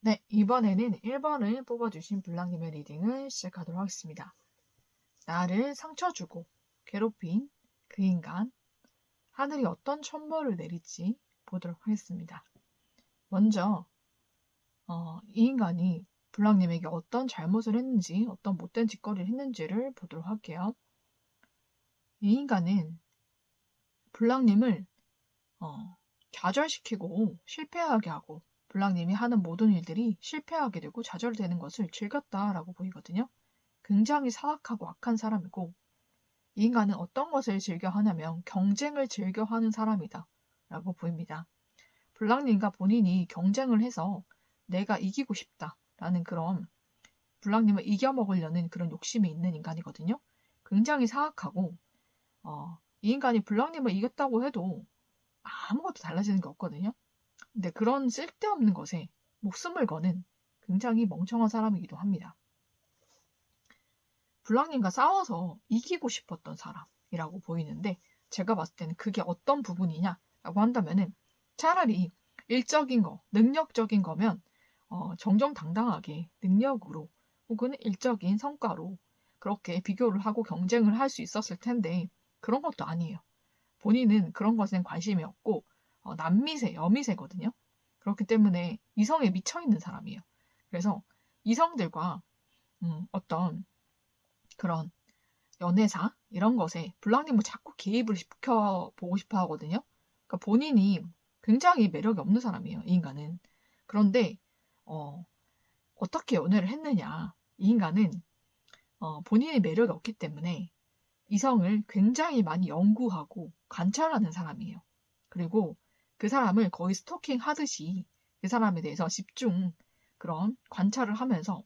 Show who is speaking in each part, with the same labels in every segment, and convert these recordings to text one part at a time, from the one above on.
Speaker 1: 네, 이번에는 1번을 뽑아주신 블랑님의 리딩을 시작하도록 하겠습니다. 나를 상처 주고 괴롭힌 그 인간, 하늘이 어떤 천벌을 내릴지 보도록 하겠습니다. 먼저 이 인간이 블랑님에게 어떤 잘못을 했는지, 어떤 못된 짓거리를 했는지를 보도록 할게요. 이 인간은 블랑님을 좌절시키고 실패하게 하고 블랑님이 하는 모든 일들이 실패하게 되고 좌절되는 것을 즐겼다라고 보이거든요. 굉장히 사악하고 악한 사람이고 이 인간은 어떤 것을 즐겨하냐면 경쟁을 즐겨하는 사람이다 라고 보입니다. 블랑님과 본인이 경쟁을 해서 내가 이기고 싶다라는 그런 블랑님을 이겨먹으려는 그런 욕심이 있는 인간이거든요. 굉장히 사악하고 이 인간이 블랑님을 이겼다고 해도 아무것도 달라지는 게 없거든요. 근데 그런 쓸데없는 것에 목숨을 거는 굉장히 멍청한 사람이기도 합니다. 블랑님과 싸워서 이기고 싶었던 사람이라고 보이는데 제가 봤을 때는 그게 어떤 부분이냐라고 한다면은 차라리 일적인 거, 능력적인 거면 정정당당하게 능력으로 혹은 일적인 성과로 그렇게 비교를 하고 경쟁을 할 수 있었을 텐데 그런 것도 아니에요. 본인은 그런 것엔 관심이 없고 남미세, 여미세거든요. 그렇기 때문에 이성에 미쳐있는 사람이에요. 그래서 이성들과 어떤 그런 연애사 이런 것에 블랑님을 자꾸 개입을 시켜보고 싶어 하거든요. 그러니까 본인이 굉장히 매력이 없는 사람이에요. 이 인간은. 그런데 어떻게 연애를 했느냐. 이 인간은 본인의 매력이 없기 때문에 이성을 굉장히 많이 연구하고 관찰하는 사람이에요. 그리고 그 사람을 거의 스토킹 하듯이 그 사람에 대해서 집중 그런 관찰을 하면서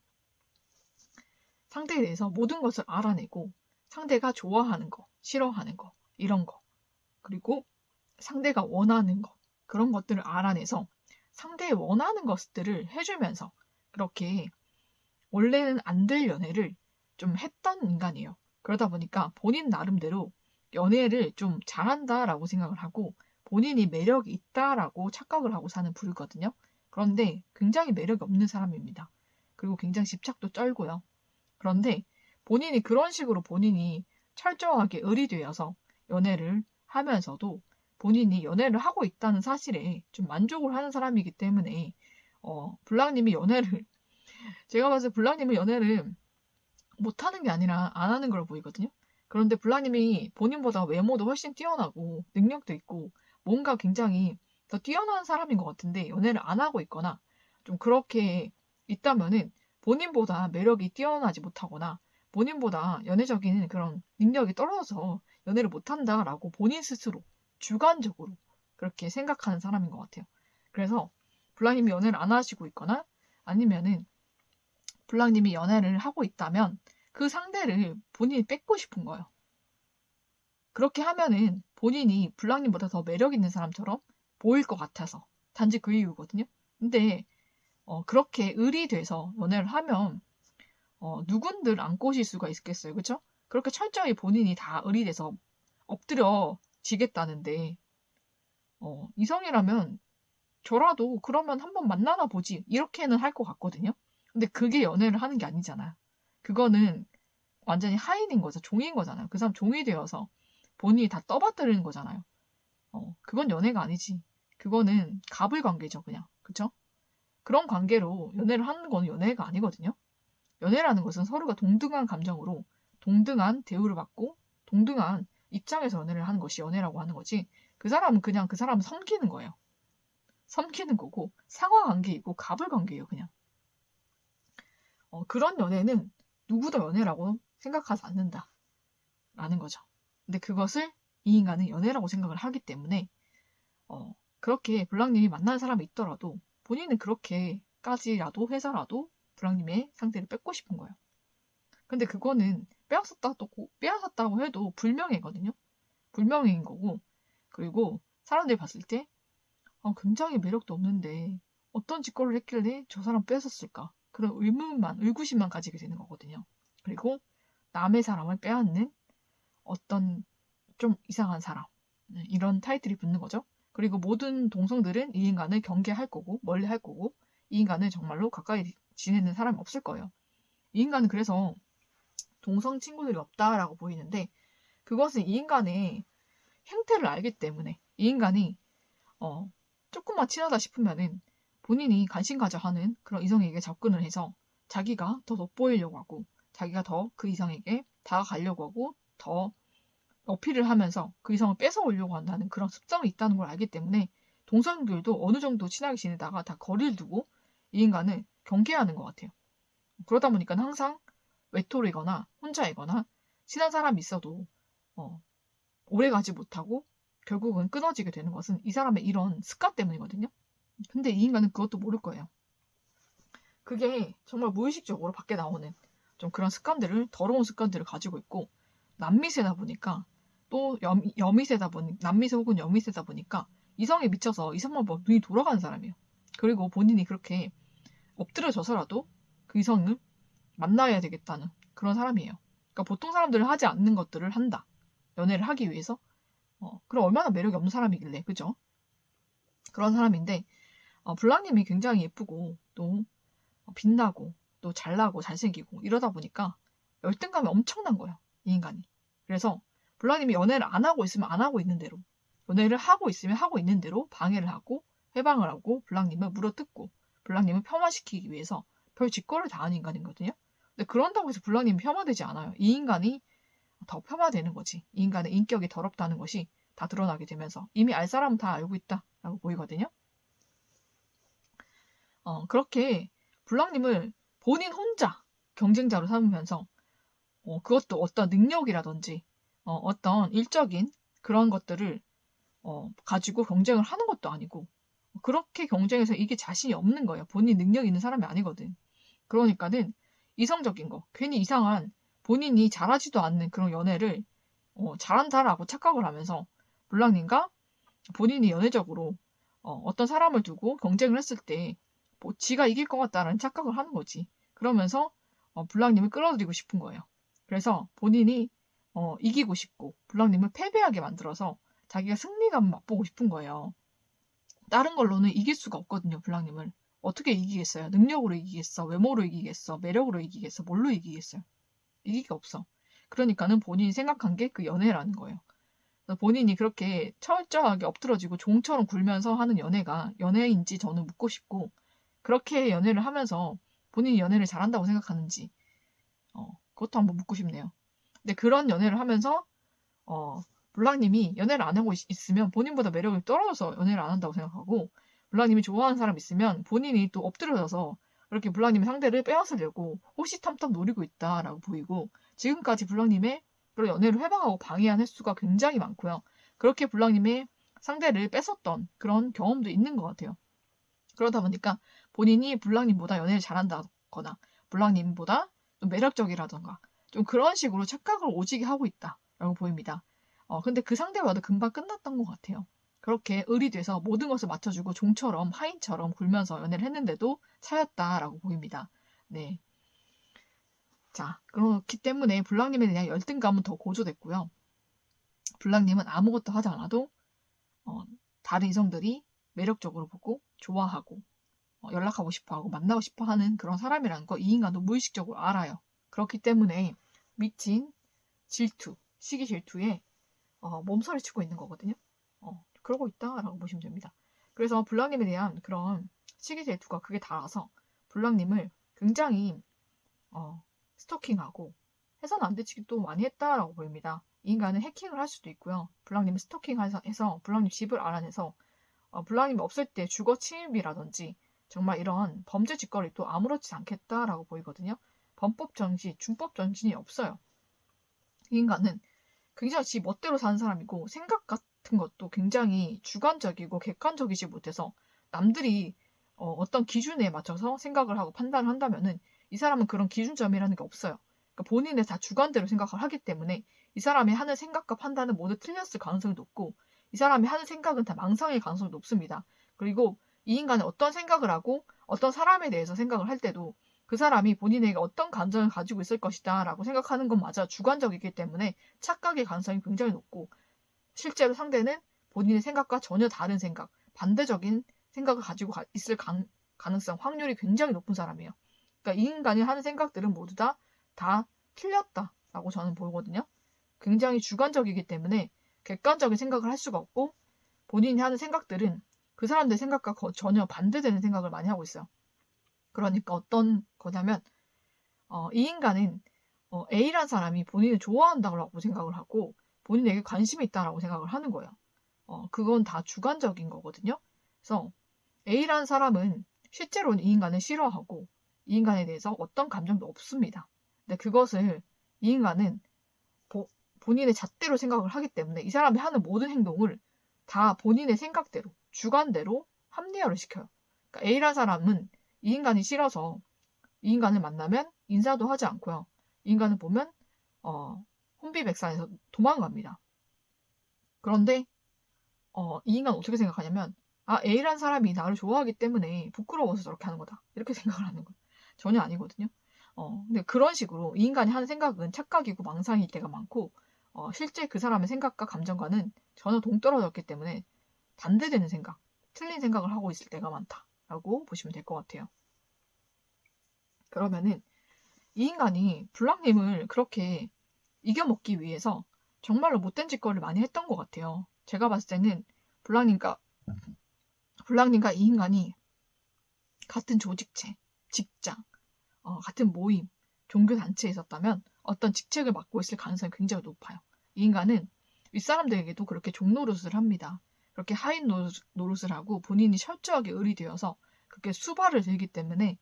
Speaker 1: 상대에 대해서 모든 것을 알아내고 상대가 좋아하는 거, 싫어하는 거, 이런 거 그리고 상대가 원하는 거 그런 것들을 알아내서 상대의 원하는 것들을 해주면서 그렇게 원래는 안 될 연애를 좀 했던 인간이에요. 그러다 보니까 본인 나름대로 연애를 좀 잘한다라고 생각을 하고 본인이 매력이 있다라고 착각을 하고 사는 부류거든요. 그런데 굉장히 매력이 없는 사람입니다. 그리고 굉장히 집착도 쩔고요. 그런데 본인이 그런 식으로 본인이 철저하게 의리되어서 연애를 하면서도 본인이 연애를 하고 있다는 사실에 좀 만족을 하는 사람이기 때문에 블랑님이 연애를 제가 봤을 때 블랑님은 연애를 못하는 게 아니라 안 하는 걸 보이거든요. 그런데 블랑님이 본인보다 외모도 훨씬 뛰어나고 능력도 있고 뭔가 굉장히 더 뛰어난 사람인 것 같은데 연애를 안 하고 있거나 좀 그렇게 있다면은 본인보다 매력이 뛰어나지 못하거나 본인보다 연애적인 그런 능력이 떨어져서 연애를 못한다라고 본인 스스로 주관적으로 그렇게 생각하는 사람인 것 같아요. 그래서 블랑님이 연애를 안 하시고 있거나 아니면은 블랑님이 연애를 하고 있다면 그 상대를 본인이 뺏고 싶은 거예요. 그렇게 하면은 본인이 블랑님보다 더 매력 있는 사람처럼 보일 것 같아서 단지 그 이유거든요. 근데 그렇게 을이 돼서 연애를 하면 누군들 안 꼬실 수가 있겠어요. 그쵸? 그렇게 철저히 본인이 다 을이 돼서 엎드려지겠다는데 이성이라면 저라도 그러면 한번 만나나 보지 이렇게는 할 것 같거든요. 근데 그게 연애를 하는 게 아니잖아요. 그거는 완전히 하인인 거죠. 종인 거잖아요. 그 사람 종이 되어서 본인이 다 떠받드리는 거잖아요. 그건 연애가 아니지. 그거는 갑을 관계죠, 그냥. 그쵸? 그런 관계로 연애를 하는 건 연애가 아니거든요. 연애라는 것은 서로가 동등한 감정으로 동등한 대우를 받고 동등한 입장에서 연애를 하는 것이 연애라고 하는 거지. 그 사람은 그냥 그 사람을 섬기는 거예요. 섬기는 거고 상하관계이고 갑을관계예요, 그냥. 그런 연애는 누구도 연애라고 생각하지 않는다라는 거죠. 근데 그것을 이 인간은 연애라고 생각을 하기 때문에 그렇게 블랑님이 만나는 사람이 있더라도 본인은 그렇게까지라도 해서라도 블랑님의 상대를 뺏고 싶은 거예요. 근데 그거는 빼앗았다고 해도 불명예거든요. 불명예인 거고 그리고 사람들이 봤을 때 굉장히 매력도 없는데 어떤 짓거리를 했길래 저 사람 뺏었을까? 그런 의구심만 가지게 되는 거거든요. 그리고 남의 사람을 빼앗는 어떤 좀 이상한 사람 이런 타이틀이 붙는 거죠. 그리고 모든 동성들은 이 인간을 경계할 거고 멀리 할 거고 이 인간은 정말로 가까이 지내는 사람이 없을 거예요. 이 인간은 그래서 동성 친구들이 없다라고 보이는데, 그것은 이 인간의 행태를 알기 때문에, 이 인간이 조금만 친하다 싶으면은 본인이 관심 가져 하는 그런 이성에게 접근을 해서 자기가 더 돋보이려고 하고, 자기가 더 그 이성에게 다가가려고 하고, 더 어필을 하면서 그 이성을 뺏어오려고 한다는 그런 습성이 있다는 걸 알기 때문에, 동성들도 어느 정도 친하게 지내다가 다 거리를 두고 이 인간을 경계하는 것 같아요. 그러다 보니까 항상 외톨이거나 혼자이거나 친한 사람이 있어도 오래 가지 못하고 결국은 끊어지게 되는 것은 이 사람의 이런 습관 때문이거든요. 근데 이 인간은 그것도 모를 거예요. 그게 정말 무의식적으로 밖에 나오는 좀 그런 습관들을, 더러운 습관들을 가지고 있고, 남미세다 보니까, 또 여미세다 보니, 남미세 혹은 여미세다 보니까 이성에 미쳐서 이성만 보면 눈이 돌아가는 사람이에요. 그리고 본인이 그렇게 엎드려져서라도 그 이성을 만나야 되겠다는 그런 사람이에요. 그러니까 보통 사람들은 하지 않는 것들을 한다. 연애를 하기 위해서. 그럼 얼마나 매력이 없는 사람이길래, 그죠? 그런 사람인데, 블랑님이 굉장히 예쁘고, 또 빛나고, 또 잘나고, 잘생기고, 이러다 보니까 열등감이 엄청난 거예요. 이 인간이. 그래서 블랑님이 연애를 안 하고 있으면 안 하고 있는 대로, 연애를 하고 있으면 하고 있는 대로 방해를 하고, 해방을 하고, 블랑님을 물어뜯고, 블랑님을 폄하시키기 위해서 별 짓거리를 다 하는 인간이거든요. 근데 그런다고 해서 블랑님이 폄하되지 않아요. 이 인간이 더 폄하되는 거지. 이 인간의 인격이 더럽다는 것이 다 드러나게 되면서 이미 알 사람은 다 알고 있다라고 보이거든요. 그렇게 블랑님을 본인 혼자 경쟁자로 삼으면서 그것도 어떤 능력이라든지 어떤 일적인 그런 것들을 가지고 경쟁을 하는 것도 아니고, 그렇게 경쟁해서 이게 자신이 없는 거예요. 본인 능력 있는 사람이 아니거든. 그러니까는 이성적인 거, 괜히 이상한 본인이 잘하지도 않는 그런 연애를 잘한다라고 착각을 하면서 블랑님과 본인이 연애적으로 어떤 사람을 두고 경쟁을 했을 때 뭐 지가 이길 것 같다라는 착각을 하는 거지. 그러면서 블랑님을 끌어들이고 싶은 거예요. 그래서 본인이 이기고 싶고 블랑님을 패배하게 만들어서 자기가 승리감을 맛보고 싶은 거예요. 다른 걸로는 이길 수가 없거든요. 블랑님을. 어떻게 이기겠어요? 능력으로 이기겠어? 외모로 이기겠어? 매력으로 이기겠어? 뭘로 이기겠어요? 이기기가 없어. 그러니까는 본인이 생각한 게 그 연애라는 거예요. 본인이 그렇게 철저하게 엎드러지고 종처럼 굴면서 하는 연애가 연애인지 저는 묻고 싶고, 그렇게 연애를 하면서 본인이 연애를 잘한다고 생각하는지 그것도 한번 묻고 싶네요. 근데 그런 연애를 하면서 블랑님이 연애를 안 하고 있으면 본인보다 매력이 떨어져서 연애를 안 한다고 생각하고, 블랑님이 좋아하는 사람 있으면 본인이 또 엎드려져서 그렇게 블랑님의 상대를 빼앗으려고 호시탐탐 노리고 있다라고 보이고, 지금까지 블랑님의 그런 연애를 해방하고 방해한 횟수가 굉장히 많고요. 그렇게 블랑님의 상대를 뺏었던 그런 경험도 있는 것 같아요. 그러다 보니까 본인이 블랑님보다 연애를 잘한다거나 블랑님보다 좀 매력적이라던가 좀 그런 식으로 착각을 오지게 하고 있다라고 보입니다. 근데 그 상대와도 금방 끝났던 것 같아요. 그렇게 을이 돼서 모든 것을 맞춰주고 종처럼 하인처럼 굴면서 연애를 했는데도 차였다라고 보입니다. 네. 자, 그렇기 때문에 블랑님에 대한 열등감은 더 고조됐고요. 블랑님은 아무것도 하지 않아도 다른 이성들이 매력적으로 보고 좋아하고 연락하고 싶어하고 만나고 싶어하는 그런 사람이라는 거 이 인간도 무의식적으로 알아요. 그렇기 때문에 미친 질투, 시기 질투에 몸서리치고 있는 거거든요. 그러고 있다라고 보시면 됩니다. 그래서 블랑님에 대한 그런 시기 질투가 그게 달아서 블랑님을 굉장히 스토킹하고 해서는 안 되지도 많이 했다라고 보입니다. 이 인간은 해킹을 할 수도 있고요. 블랑님을 스토킹해서 블랑님 집을 알아내서 블랑님이 없을 때 주거 침입이라든지 정말 이런 범죄 짓거리도 아무렇지 않겠다라고 보이거든요. 범법 정신, 준법 정신이 없어요. 이 인간은 굉장히 지 멋대로 사는 사람이고, 생각 같은 것도 굉장히 주관적이고 객관적이지 못해서 남들이 어떤 기준에 맞춰서 생각을 하고 판단을 한다면은 이 사람은 그런 기준점이라는 게 없어요. 그러니까 본인의 다 주관대로 생각을 하기 때문에 이 사람이 하는 생각과 판단은 모두 틀렸을 가능성이 높고, 이 사람이 하는 생각은 다 망상일 가능성이 높습니다. 그리고 이 인간은 어떤 생각을 하고 어떤 사람에 대해서 생각을 할 때도 그 사람이 본인에게 어떤 감정을 가지고 있을 것이다 라고 생각하는 것마저 주관적이기 때문에 착각의 가능성이 굉장히 높고, 실제로 상대는 본인의 생각과 전혀 다른 생각, 반대적인 생각을 가지고 있을 가능성, 확률이 굉장히 높은 사람이에요. 그러니까 이 인간이 하는 생각들은 모두 다 틀렸다라고 저는 보거든요. 굉장히 주관적이기 때문에 객관적인 생각을 할 수가 없고 본인이 하는 생각들은 그 사람들의 생각과 전혀 반대되는 생각을 많이 하고 있어요. 그러니까 어떤 거냐면 이 인간은 A란 사람이 본인을 좋아한다고 생각을 하고 본인에게 관심이 있다라고 생각을 하는 거예요. 그건 다 주관적인 거거든요. 그래서 A란 사람은 실제로는 이 인간을 싫어하고 이 인간에 대해서 어떤 감정도 없습니다. 근데 그것을 이 인간은 본인의 잣대로 생각을 하기 때문에 이 사람이 하는 모든 행동을 다 본인의 생각대로, 주관대로 합리화를 시켜요. 그러니까 A란 사람은 이 인간이 싫어서 이 인간을 만나면 인사도 하지 않고요. 이 인간을 보면 혼비백산해서 도망갑니다. 그런데 이 인간은 어떻게 생각하냐면 A란 사람이 나를 좋아하기 때문에 부끄러워서 저렇게 하는 거다. 이렇게 생각을 하는 거예요. 전혀 아니거든요. 근데 그런 식으로 이 인간이 하는 생각은 착각이고 망상일 때가 많고 실제 그 사람의 생각과 감정과는 전혀 동떨어졌기 때문에 반대되는 생각, 틀린 생각을 하고 있을 때가 많다라고 보시면 될 것 같아요. 그러면은 이 인간이 블랑님을 그렇게 이겨먹기 위해서 정말로 못된 짓거리를 많이 했던 것 같아요. 제가 봤을 때는 블랑님과 이 인간이 같은 조직체, 직장, 같은 모임, 종교단체에 있었다면 어떤 직책을 맡고 있을 가능성이 굉장히 높아요. 이 인간은 윗사람들에게도 그렇게 종노릇을 합니다. 그렇게 하인 노릇을 하고 본인이 철저하게 의리되어서 그렇게 수발을 들기 때문에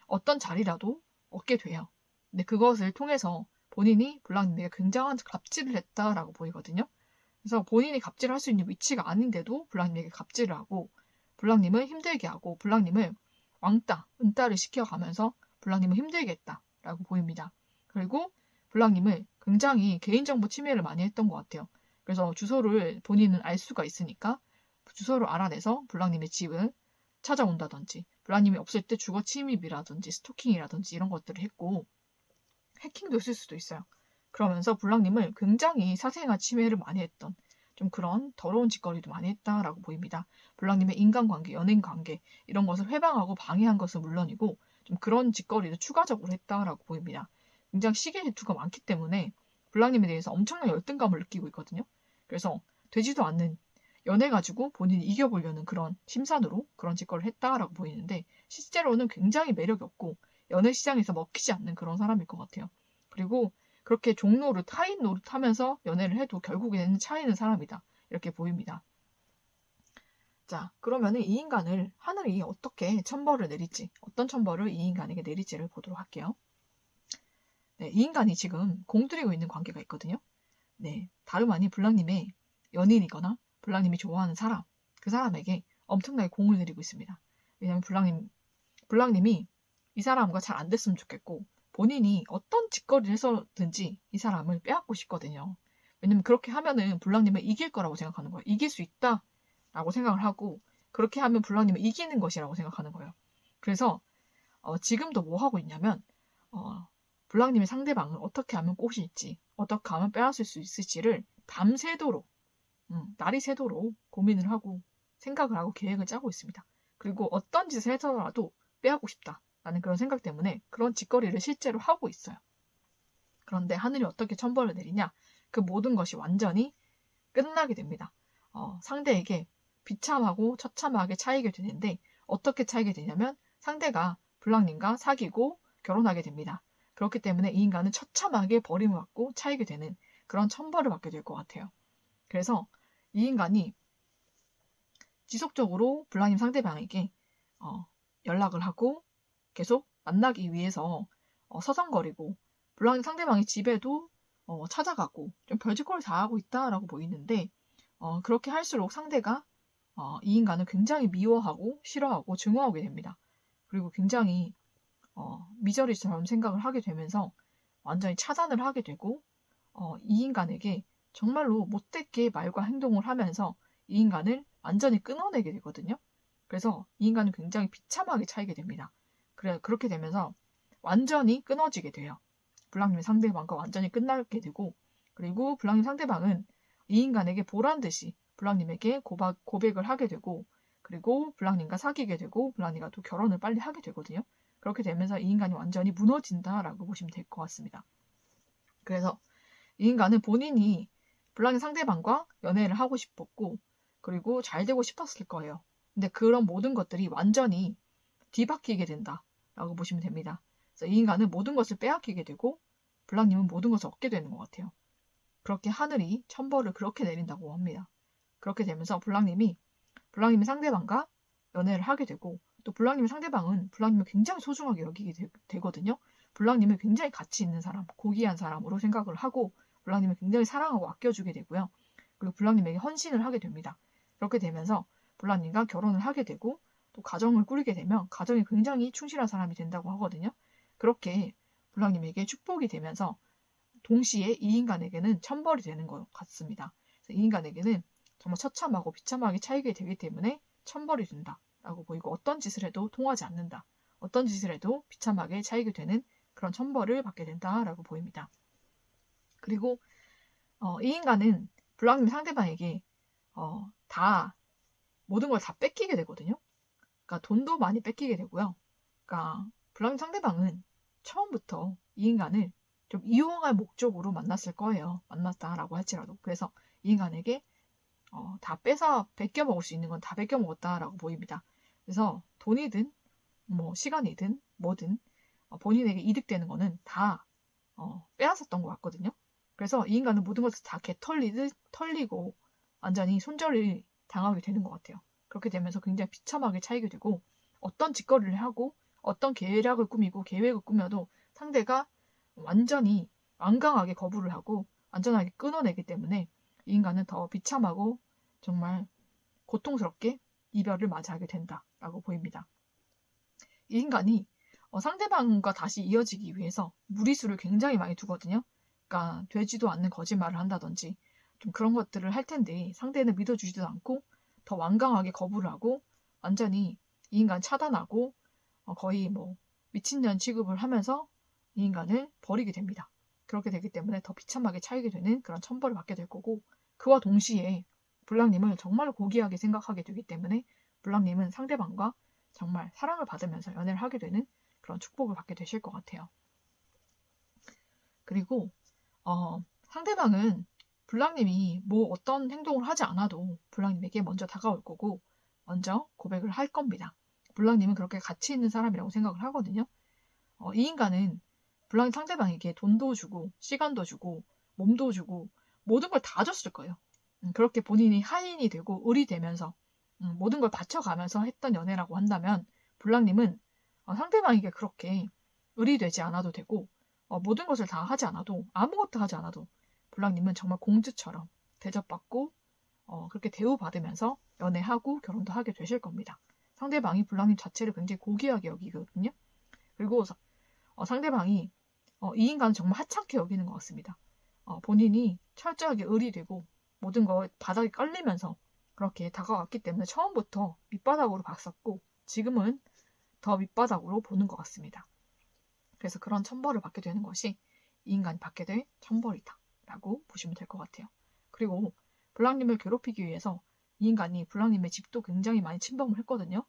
Speaker 1: 어떤 자리라도 얻게 돼요. 근데 그것을 통해서 본인이 블랑님에게 굉장한 갑질을 했다라고 보이거든요. 그래서 본인이 갑질을 할 수 있는 위치가 아닌데도 블랑님에게 갑질을 하고 블랑님을 힘들게 하고 블랑님을 왕따, 은따를 시켜가면서 블랑님을 힘들게 했다라고 보입니다. 그리고 블랑님을 굉장히 개인정보 침해를 많이 했던 것 같아요. 그래서 주소를 본인은 알 수가 있으니까 주소를 알아내서 블랑님의 집을 찾아온다든지 블랑님이 없을 때 주거 침입이라든지 스토킹이라든지 이런 것들을 했고 해킹도 했을 수도 있어요. 그러면서 블랑님을 굉장히 사생활 침해를 많이 했던 좀 그런 더러운 짓거리도 많이 했다라고 보입니다. 블랑님의 인간관계, 연인관계 이런 것을 회방하고 방해한 것은 물론이고 좀 그런 짓거리도 추가적으로 했다라고 보입니다. 굉장히 시기 질투가 많기 때문에 블랑님에 대해서 엄청난 열등감을 느끼고 있거든요. 그래서 되지도 않는 연애 가지고 본인이 이겨보려는 그런 심산으로 그런 짓거리를 했다라고 보이는데 실제로는 굉장히 매력이 없고 연애 시장에서 먹히지 않는 그런 사람일 것 같아요. 그리고 그렇게 종노릇, 타인 노릇 하면서 연애를 해도 결국에는 차이는 사람이다. 이렇게 보입니다. 자, 그러면은 이 인간을 하늘이 어떻게 천벌을 내릴지, 어떤 천벌을 이 인간에게 내릴지를 보도록 할게요. 네, 이 인간이 지금 공들이고 있는 관계가 있거든요. 네, 다름 아닌 블랑님의 연인이거나 블랑님이 좋아하는 사람, 그 사람에게 엄청나게 공을 들이고 있습니다. 왜냐하면 블랑님이 이 사람과 잘 안 됐으면 좋겠고 본인이 어떤 짓거리를 해서든지 이 사람을 빼앗고 싶거든요. 왜냐면 그렇게 하면은 블랑님을 이길 거라고 생각하는 거예요. 이길 수 있다라고 생각을 하고 그렇게 하면 블랑님을 이기는 것이라고 생각하는 거예요. 그래서 지금도 뭐 하고 있냐면 블랑님의 상대방을 어떻게 하면 꼬실지 어떻게 하면 빼앗을 수 있을지를 밤새도록 날이 새도록 고민을 하고 생각을 하고 계획을 짜고 있습니다. 그리고 어떤 짓을 해서라도 빼앗고 싶다라는 그런 생각 때문에 그런 짓거리를 실제로 하고 있어요. 그런데 하늘이 어떻게 천벌을 내리냐? 그 모든 것이 완전히 끝나게 됩니다. 상대에게 비참하고 처참하게 차이게 되는데 어떻게 차이게 되냐면 상대가 블랑님과 사귀고 결혼하게 됩니다. 그렇기 때문에 이 인간은 처참하게 버림을 받고 차이게 되는 그런 천벌을 받게 될 것 같아요. 그래서 이 인간이 지속적으로 블랑님 상대방에게 연락을 하고 계속 만나기 위해서 서성거리고 블랑님 상대방의 집에도 찾아가고 좀 별짓거리 다 하고 있다라고 보이는데 그렇게 할수록 상대가 이 인간을 굉장히 미워하고 싫어하고 증오하게 됩니다. 그리고 굉장히 미저리처럼 생각을 하게 되면서 완전히 차단을 하게 되고 이 인간에게 정말로 못되게 말과 행동을 하면서 이 인간을 완전히 끊어내게 되거든요. 그래서 이 인간은 굉장히 비참하게 차이게 됩니다. 그렇게 되면서 완전히 끊어지게 돼요. 블랑님의 상대방과 완전히 끝나게 되고 그리고 블랑님 상대방은 이 인간에게 보란 듯이 블랑님에게 고백을 하게 되고 그리고 블랑님과 사귀게 되고 블랑님과 또 결혼을 빨리 하게 되거든요. 그렇게 되면서 이 인간이 완전히 무너진다라고 보시면 될 것 같습니다. 그래서 이 인간은 본인이 블랑의 상대방과 연애를 하고 싶었고 그리고 잘 되고 싶었을 거예요. 근데 그런 모든 것들이 완전히 뒤바뀌게 된다라고 보시면 됩니다. 그래서 이 인간은 모든 것을 빼앗기게 되고 블랑님은 모든 것을 얻게 되는 것 같아요. 그렇게 하늘이 천벌을 그렇게 내린다고 합니다. 그렇게 되면서 블랑님의 상대방과 연애를 하게 되고 또 블랑님의 상대방은 블랑님을 굉장히 소중하게 여기게 되거든요. 블랑님을 굉장히 가치 있는 사람, 고귀한 사람으로 생각을 하고 블랑님을 굉장히 사랑하고 아껴주게 되고요. 그리고 블랑님에게 헌신을 하게 됩니다. 그렇게 되면서 블랑님과 결혼을 하게 되고 또 가정을 꾸리게 되면 가정에 굉장히 충실한 사람이 된다고 하거든요. 그렇게 블랑님에게 축복이 되면서 동시에 이 인간에게는 천벌이 되는 것 같습니다. 이 인간에게는 정말 처참하고 비참하게 차이게 되기 때문에 천벌이 된다라고 보이고 어떤 짓을 해도 통하지 않는다. 어떤 짓을 해도 비참하게 차이게 되는 그런 천벌을 받게 된다라고 보입니다. 그리고 이 인간은 블랑님 상대방에게 다 모든 걸 다 뺏기게 되거든요. 그러니까 돈도 많이 뺏기게 되고요. 그러니까 블랑님 상대방은 처음부터 이 인간을 좀 이용할 목적으로 만났을 거예요. 만났다라고 할지라도. 그래서 이 인간에게 다 뺏겨 먹을 수 있는 건 다 뺏겨 먹었다라고 보입니다. 그래서 돈이든 뭐 시간이든 뭐든 본인에게 이득되는 거는 다 빼앗았던 것 같거든요. 그래서 이 인간은 모든 것을 다 개털리듯 털리고 완전히 손절을 당하게 되는 것 같아요. 그렇게 되면서 굉장히 비참하게 차이게 되고 어떤 짓거리를 하고 어떤 계략을 꾸미고 계획을 꾸며도 상대가 완전히 완강하게 거부를 하고 완전하게 끊어내기 때문에 이 인간은 더 비참하고 정말 고통스럽게 이별을 맞이하게 된다라고 보입니다. 이 인간이 상대방과 다시 이어지기 위해서 무리수를 굉장히 많이 두거든요. 그러니까 되지도 않는 거짓말을 한다든지 좀 그런 것들을 할 텐데 상대는 믿어주지도 않고 더 완강하게 거부를 하고 완전히 이 인간 차단하고 거의 뭐 미친년 취급을 하면서 이 인간을 버리게 됩니다. 그렇게 되기 때문에 더 비참하게 차이게 되는 그런 천벌을 받게 될 거고 그와 동시에 블랑님을 정말 고귀하게 생각하게 되기 때문에 블랑님은 상대방과 정말 사랑을 받으면서 연애를 하게 되는 그런 축복을 받게 되실 것 같아요. 그리고 상대방은 블랑님이 뭐 어떤 행동을 하지 않아도 블랑님에게 먼저 다가올 거고 먼저 고백을 할 겁니다. 블랑님은 그렇게 가치 있는 사람이라고 생각을 하거든요. 이 인간은 블랑님 상대방에게 돈도 주고 시간도 주고 몸도 주고 모든 걸 다 줬을 거예요. 그렇게 본인이 하인이 되고 을이 되면서 모든 걸 바쳐가면서 했던 연애라고 한다면 블랑님은 상대방에게 그렇게 을이 되지 않아도 되고 모든 것을 다 하지 않아도 아무것도 하지 않아도 블랑님은 정말 공주처럼 대접받고 그렇게 대우받으면서 연애하고 결혼도 하게 되실 겁니다. 상대방이 블랑님 자체를 굉장히 고귀하게 여기거든요. 그리고 상대방이 이 인간은 정말 하찮게 여기는 것 같습니다. 본인이 철저하게 을이 되고 모든 거 바닥에 깔리면서 그렇게 다가왔기 때문에 처음부터 밑바닥으로 봤었고 지금은 더 밑바닥으로 보는 것 같습니다. 그래서 그런 천벌을 받게 되는 것이 이 인간이 받게 될 천벌이다 라고 보시면 될 것 같아요. 그리고 블랑님을 괴롭히기 위해서 이 인간이 블랑님의 집도 굉장히 많이 침범을 했거든요.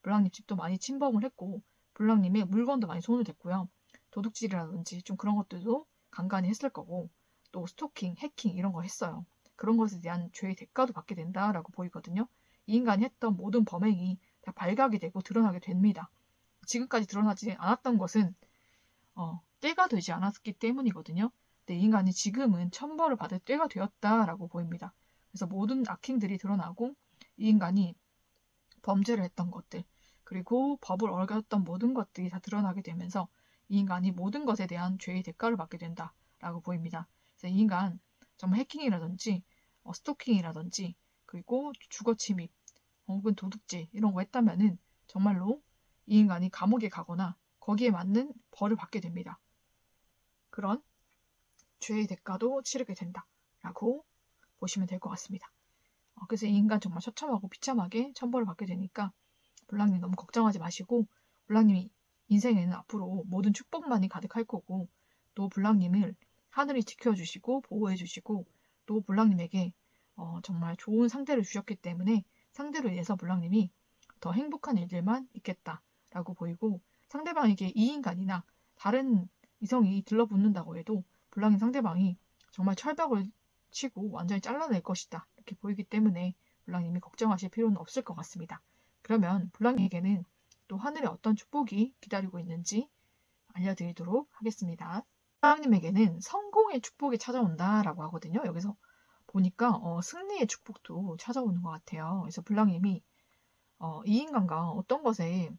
Speaker 1: 블랑님 집도 많이 침범을 했고 블랑님의 물건도 많이 손을 댔고요. 도둑질이라든지 좀 그런 것들도 간간히 했을 거고 또 스토킹, 해킹 이런 거 했어요. 그런 것에 대한 죄의 대가도 받게 된다라고 보이거든요. 이 인간이 했던 모든 범행이 다 발각이 되고 드러나게 됩니다. 지금까지 드러나지 않았던 것은 때가 되지 않았기 때문이거든요. 근데 이 인간이 지금은 천벌을 받을 때가 되었다라고 보입니다. 그래서 모든 악행들이 드러나고 이 인간이 범죄를 했던 것들 그리고 법을 어겼던 모든 것들이 다 드러나게 되면서 이 인간이 모든 것에 대한 죄의 대가를 받게 된다라고 보입니다. 그래서 이 인간 정말 해킹이라든지 스토킹이라든지 그리고 주거 침입 혹은 도둑질 이런 거 했다면은 정말로 이 인간이 감옥에 가거나 거기에 맞는 벌을 받게 됩니다. 그런 죄의 대가도 치르게 된다라고 보시면 될 것 같습니다. 그래서 이 인간 정말 처참하고 비참하게 천벌을 받게 되니까 블랑님 너무 걱정하지 마시고 블랑님이 인생에는 앞으로 모든 축복만이 가득할 거고 또 블랑님을 하늘이 지켜주시고 보호해주시고 또 블랑님에게 정말 좋은 상대를 주셨기 때문에 상대로 인해서 블랑님이 더 행복한 일들만 있겠다라고 보이고, 상대방에게 이 인간이나 다른 이성이 들러붙는다고 해도 불량인 상대방이 정말 철벽을 치고 완전히 잘라낼 것이다 이렇게 보이기 때문에 불량님이 걱정하실 필요는 없을 것 같습니다. 그러면 불량에게는 또 하늘에 어떤 축복이 기다리고 있는지 알려드리도록 하겠습니다. 불량님에게는 성공의 축복이 찾아온다라고 하거든요. 여기서 보니까 승리의 축복도 찾아오는 것 같아요. 그래서 불량님이 이 인간과 어떤 것에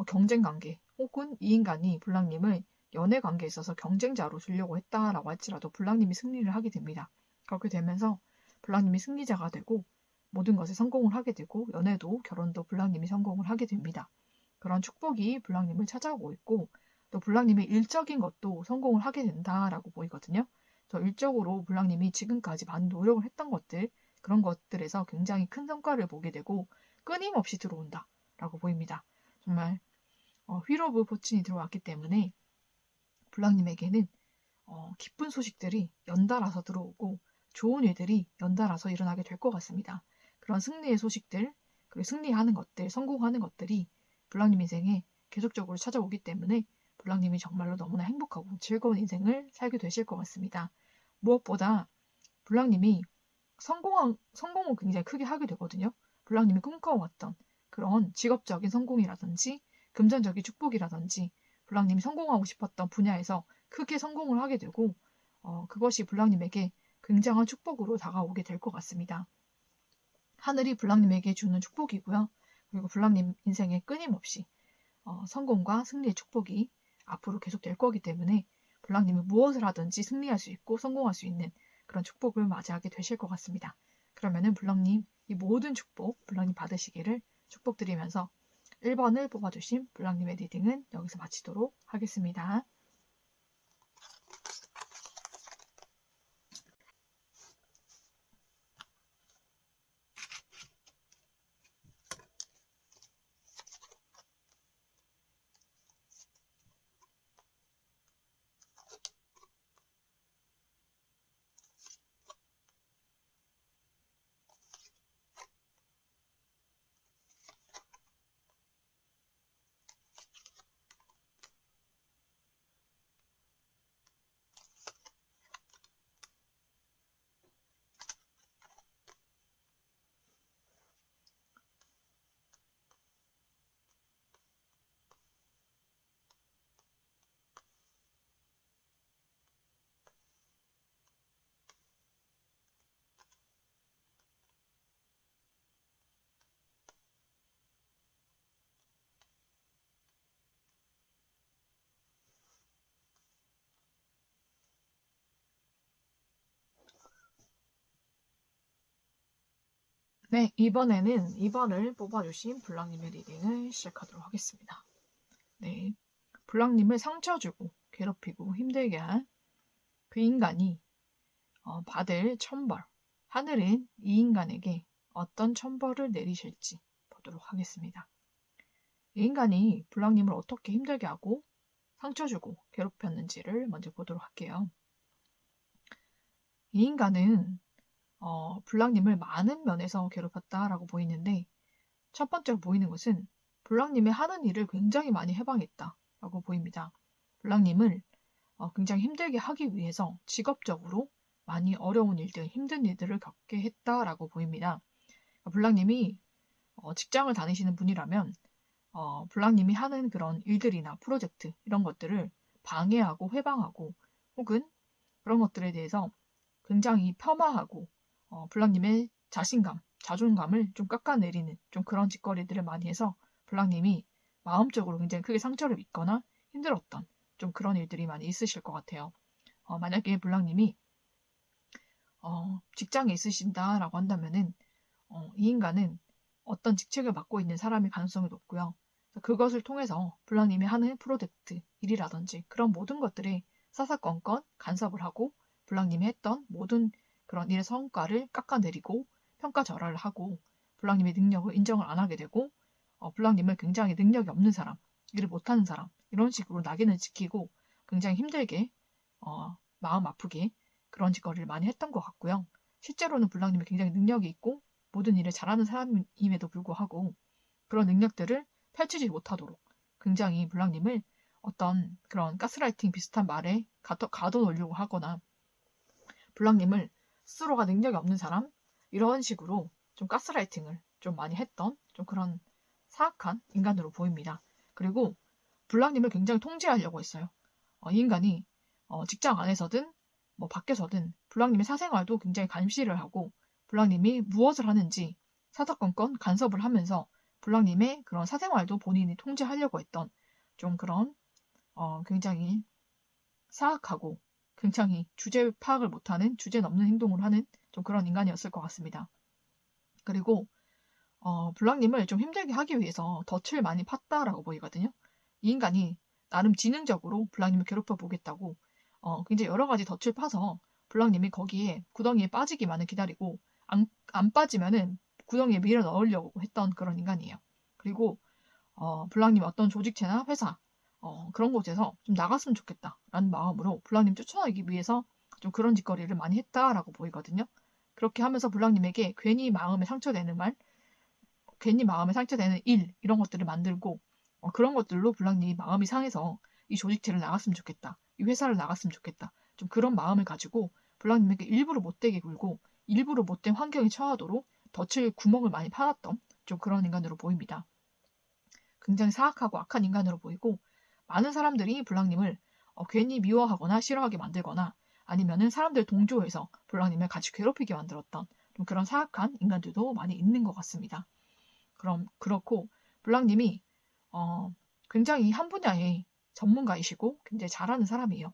Speaker 1: 경쟁 관계 혹은 이 인간이 불량님을 연애 관계에 있어서 경쟁자로 두려고 했다라고 할지라도 불량님이 승리를 하게 됩니다. 그렇게 되면서 불량님이 승리자가 되고 모든 것에 성공을 하게 되고 연애도 결혼도 불량님이 성공을 하게 됩니다. 그런 축복이 불량님을 찾아오고 있고 또 불량님의 일적인 것도 성공을 하게 된다라고 보이거든요. 저 일적으로 불량님이 지금까지 많은 노력을 했던 것들 그런 것들에서 굉장히 큰 성과를 보게 되고 끊임없이 들어온다라고 보입니다. 정말 휠 오브 포춘이 들어왔기 때문에 불량님에게는 기쁜 소식들이 연달아서 들어오고 좋은 일들이 연달아서 일어나게 될 것 같습니다. 그런 승리의 소식들, 그리고 승리하는 것들, 성공하는 것들이 불량님 인생에 계속적으로 찾아오기 때문에 불량님이 정말로 너무나 행복하고 즐거운 인생을 살게 되실 것 같습니다. 무엇보다 불량님이 성공은 굉장히 크게 하게 되거든요. 불량님이 꿈꿔왔던 그런 직업적인 성공이라든지 금전적인 축복이라든지 불량님이 성공하고 싶었던 분야에서 크게 성공을 하게 되고 그것이 불량님에게 굉장한 축복으로 다가오게 될 것 같습니다. 하늘이 불량님에게 주는 축복이고요. 그리고 불량님 인생에 끊임없이 성공과 승리의 축복이 앞으로 계속 될 거기 때문에 불량님이 무엇을 하든지 승리할 수 있고 성공할 수 있는 그런 축복을 맞이하게 되실 것 같습니다. 그러면은 불량님 이 모든 축복 불량님 받으시기를 축복드리면서 1번을 뽑아주신 불량님의 리딩은 여기서 마치도록 하겠습니다. 네, 이번에는 2번을 뽑아주신 불량님의 리딩을 시작하도록 하겠습니다. 네, 불량님을 상처 주고 괴롭히고 힘들게 한 그 인간이 받을 천벌, 하늘은 이 인간에게 어떤 천벌을 내리실지 보도록 하겠습니다. 이 인간이 불량님을 어떻게 힘들게 하고 상처 주고 괴롭혔는지를 먼저 보도록 할게요. 이 인간은 불량님을 많은 면에서 괴롭혔다라고 보이는데 첫 번째로 보이는 것은 불량님이 하는 일을 굉장히 많이 해방했다라고 보입니다. 불량님을 굉장히 힘들게 하기 위해서 직업적으로 많이 어려운 일들, 힘든 일들을 겪게 했다라고 보입니다. 불량님이 직장을 다니시는 분이라면 불량님이 하는 그런 일들이나 프로젝트 이런 것들을 방해하고 회방하고 혹은 그런 것들에 대해서 굉장히 폄하하고 불량님의 자신감, 자존감을 좀 깎아내리는 좀 그런 짓거리들을 많이 해서 불량님이 마음적으로 굉장히 크게 상처를 입거나 힘들었던 좀 그런 일들이 많이 있으실 것 같아요. 만약에 불량님이 직장에 있으신다라고 한다면은 이 인간은 어떤 직책을 맡고 있는 사람일 가능성이 높고요. 그것을 통해서 불량님이 하는 프로젝트, 일이라든지 그런 모든 것들에 사사건건 간섭을 하고 불량님이 했던 모든 그런 일의 성과를 깎아내리고 평가절하를 하고 불량님의 능력을 인정을 안 하게 되고 불량님을 굉장히 능력이 없는 사람, 일을 못하는 사람 이런 식으로 낙인을 찍히고 굉장히 힘들게 마음 아프게 그런 짓거리를 많이 했던 것 같고요. 실제로는 불량님이 굉장히 능력이 있고 모든 일을 잘하는 사람임에도 불구하고 그런 능력들을 펼치지 못하도록 굉장히 블랑님을 어떤 그런 가스라이팅 비슷한 말에 가둬놓으려고 하거나 블랑님을 스스로가 능력이 없는 사람 이런 식으로 좀 가스라이팅을 좀 많이 했던 좀 그런 사악한 인간으로 보입니다. 그리고 블랑님을 굉장히 통제하려고 했어요. 이 인간이 직장 안에서든 뭐 밖에서든 블랑님의 사생활도 굉장히 감시를 하고 블랑님이 무엇을 하는지 사사건건 간섭을 하면서 블랑님의 그런 사생활도 본인이 통제하려고 했던 좀 그런 굉장히 사악하고 굉장히 주제 파악을 못하는 주제 넘는 행동을 하는 좀 그런 인간이었을 것 같습니다. 그리고 블랑님을 좀 힘들게 하기 위해서 덫을 많이 팠다라고 보이거든요. 이 인간이 나름 지능적으로 블랑님을 괴롭혀 보겠다고 굉장히 여러 가지 덫을 파서 블랑님이 거기에 구덩이에 빠지기만을 기다리고 안 빠지면은 구덩이에 밀어 넣으려고 했던 그런 인간이에요. 그리고 블랑님 어떤 조직체나 회사 그런 곳에서 좀 나갔으면 좋겠다라는 마음으로 블랑님 쫓아내기 위해서 좀 그런 짓거리를 많이 했다라고 보이거든요. 그렇게 하면서 블랑님에게 괜히 마음에 상처되는 말, 괜히 마음에 상처되는 일 이런 것들을 만들고 그런 것들로 블랑님이 마음이 상해서 이 조직체를 나갔으면 좋겠다. 이 회사를 나갔으면 좋겠다. 좀 그런 마음을 가지고 블랑님에게 일부러 못되게 굴고 일부러 못된 환경에 처하도록 덫을 구멍을 많이 파놨던 좀 그런 인간으로 보입니다. 굉장히 사악하고 악한 인간으로 보이고 많은 사람들이 블랑님을 괜히 미워하거나 싫어하게 만들거나 아니면은 사람들 동조해서 블랑님을 같이 괴롭히게 만들었던 좀 그런 사악한 인간들도 많이 있는 것 같습니다. 그렇고 블랑님이 굉장히 한 분야의 전문가이시고 굉장히 잘하는 사람이에요.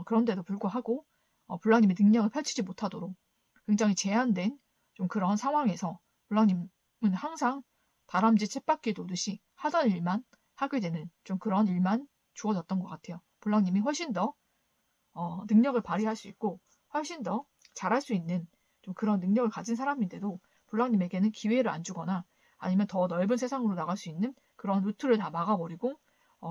Speaker 1: 그런데도 불구하고 블랑님의 능력을 펼치지 못하도록 굉장히 제한된 좀 그런 상황에서 블랑님은 항상 다람쥐 쳇바퀴 돌듯이 하던 일만 하게 되는 좀 그런 일만 주어졌던 것 같아요. 블랑님이 훨씬 더 능력을 발휘할 수 있고 훨씬 더 잘할 수 있는 좀 그런 능력을 가진 사람인데도 블랑님에게는 기회를 안 주거나 아니면 더 넓은 세상으로 나갈 수 있는 그런 루트를 다 막아버리고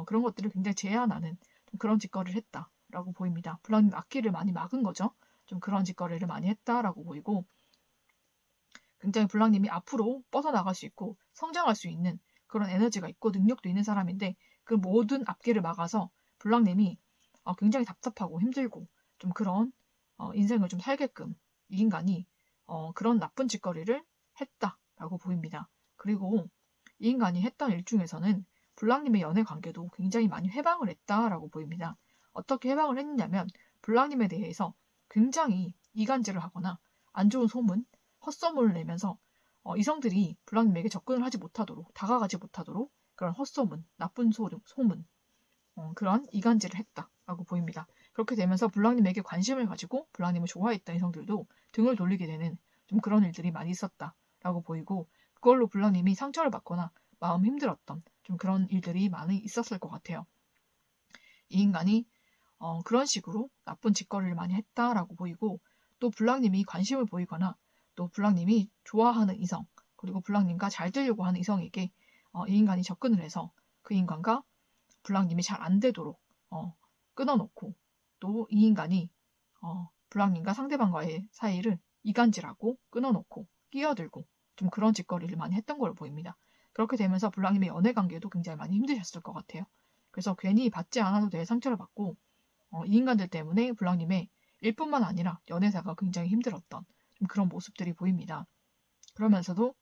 Speaker 1: 그런 것들을 굉장히 제한하는 좀 그런 짓거리를 했다라고 보입니다. 블랑님 앞길을 많이 막은 거죠. 좀 그런 짓거리를 많이 했다라고 보이고 굉장히 블랑님이 앞으로 뻗어나갈 수 있고 성장할 수 있는 그런 에너지가 있고 능력도 있는 사람인데 그 모든 앞길을 막아서 블랑님이 굉장히 답답하고 힘들고 좀 그런 인생을 좀 살게끔 이 인간이 그런 나쁜 짓거리를 했다라고 보입니다. 그리고 이 인간이 했던 일 중에서는 블랑님의 연애 관계도 굉장히 많이 해방을 했다라고 보입니다. 어떻게 해방을 했냐면 블랑님에 대해서 굉장히 이간질을 하거나 안 좋은 소문, 헛소문을 내면서 이성들이 블랑님에게 접근을 하지 못하도록 다가가지 못하도록 그런 헛소문, 나쁜 소문 그런 이간질을 했다라고 보입니다. 그렇게 되면서 블랑님에게 관심을 가지고 블랑님을 좋아했던 이성들도 등을 돌리게 되는 좀 그런 일들이 많이 있었다라고 보이고 그걸로 블랑님이 상처를 받거나 마음 힘들었던 좀 그런 일들이 많이 있었을 것 같아요. 이 인간이 그런 식으로 나쁜 짓거리를 많이 했다라고 보이고 또 블랑님이 관심을 보이거나 또 블랑님이 좋아하는 이성 그리고 블랑님과 잘 되려고 하는 이성에게 이 인간이 접근을 해서 그 인간과 블랑님이 잘 안 되도록 끊어놓고 또 이 인간이 블랑님과 상대방과의 사이를 이간질하고 끊어놓고 끼어들고 좀 그런 짓거리를 많이 했던 걸로 보입니다. 그렇게 되면서 블랑님의 연애관계도 굉장히 많이 힘드셨을 것 같아요. 그래서 괜히 받지 않아도 될 상처를 받고 이 인간들 때문에 블랑님의 일뿐만 아니라 연애사가 굉장히 힘들었던 좀 그런 모습들이 보입니다. 그러면서도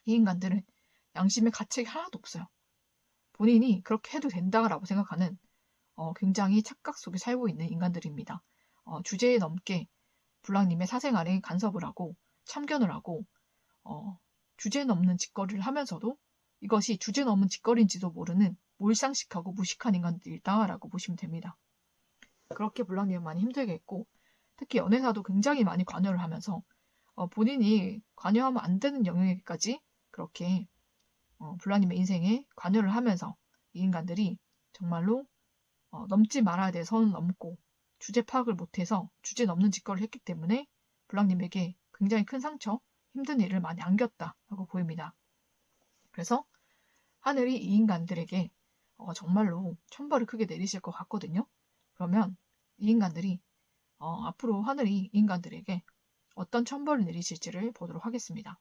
Speaker 1: 이 인간들은 양심의 가책이 하나도 없어요. 본인이 그렇게 해도 된다라고 생각하는 굉장히 착각 속에 살고 있는 인간들입니다. 주제에 넘게 블랑님의 사생활에 간섭을 하고 참견을 하고 주제 넘는 짓거리를 하면서도 이것이 주제 넘은 짓거리인지도 모르는 몰상식하고 무식한 인간들이다라고 보시면 됩니다. 그렇게 블랑님은 많이 힘들게 했고 특히 연애사도 굉장히 많이 관여를 하면서 본인이 관여하면 안 되는 영역에까지 그렇게 블랑님의 인생에 관여를 하면서 이 인간들이 정말로 넘지 말아야 될 선을 넘고 주제 파악을 못해서 주제 넘는 짓거리를 했기 때문에 블랑님에게 굉장히 큰 상처, 힘든 일을 많이 안겼다라고 보입니다. 그래서 하늘이 이 인간들에게 정말로 천벌을 크게 내리실 것 같거든요. 그러면 이 인간들이 앞으로 하늘이 이 인간들에게 어떤 천벌을 내리실지를 보도록 하겠습니다.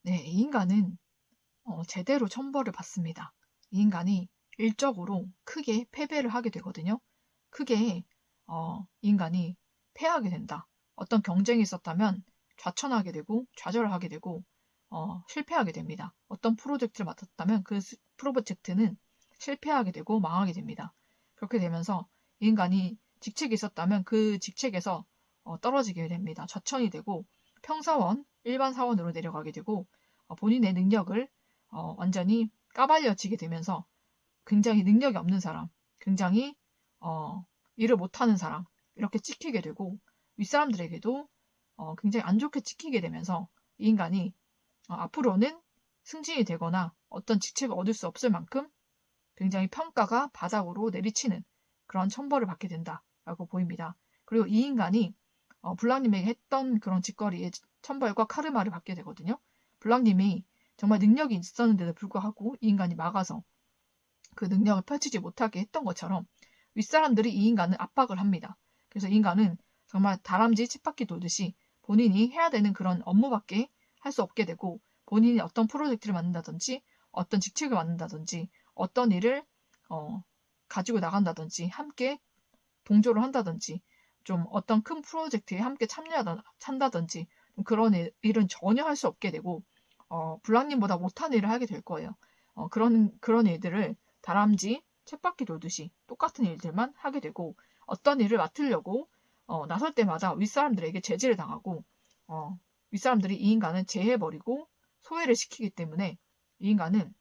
Speaker 1: 네, 이 인간은 제대로 천벌을 받습니다. 이 인간이 일적으로 크게 패배를 하게 되거든요. 크게 인간이 패하게 된다. 어떤 경쟁이 있었다면 좌천하게 되고 좌절하게 되고 실패하게 됩니다. 어떤 프로젝트를 맡았다면 그 프로젝트는 실패하게 되고 망하게 됩니다. 그렇게 되면서 인간이 직책이 있었다면 그 직책에서 떨어지게 됩니다. 좌천이 되고 평사원, 일반 사원으로 내려가게 되고 본인의 능력을 완전히 까발려지게 되면서 굉장히 능력이 없는 사람, 굉장히 일을 못하는 사람 이렇게 찍히게 되고 윗사람들에게도 굉장히 안 좋게 찍히게 되면서 이 인간이 앞으로는 승진이 되거나 어떤 직책을 얻을 수 없을 만큼 굉장히 평가가 바닥으로 내리치는 그런 천벌을 받게 된다라고 보입니다. 그리고 이 인간이 블랑님에게 했던 그런 짓거리의 천벌과 카르마를 받게 되거든요. 블랑님이 정말 능력이 있었는데도 불구하고 이 인간이 막아서 그 능력을 펼치지 못하게 했던 것처럼 윗사람들이 이 인간을 압박을 합니다. 그래서 이 인간은 정말 다람쥐 쳇바퀴 돌듯이 본인이 해야 되는 그런 업무밖에 할 수 없게 되고 본인이 어떤 프로젝트를 만든다든지 어떤 직책을 맡는다든지 어떤 일을 가지고 나간다든지 함께 동조를 한다든지 좀 어떤 큰 프로젝트에 함께 참여한다든지 그런 일은 전혀 할 수 없게 되고 블랑님보다 못한 일을 하게 될 거예요. 그런 일들을 다람쥐 쳇바퀴 돌듯이 똑같은 일들만 하게 되고 어떤 일을 맡으려고 나설 때마다 윗사람들에게 제지를 당하고 윗사람들이 이 인간을 제해버리고 소외를 시키기 때문에 이 인간은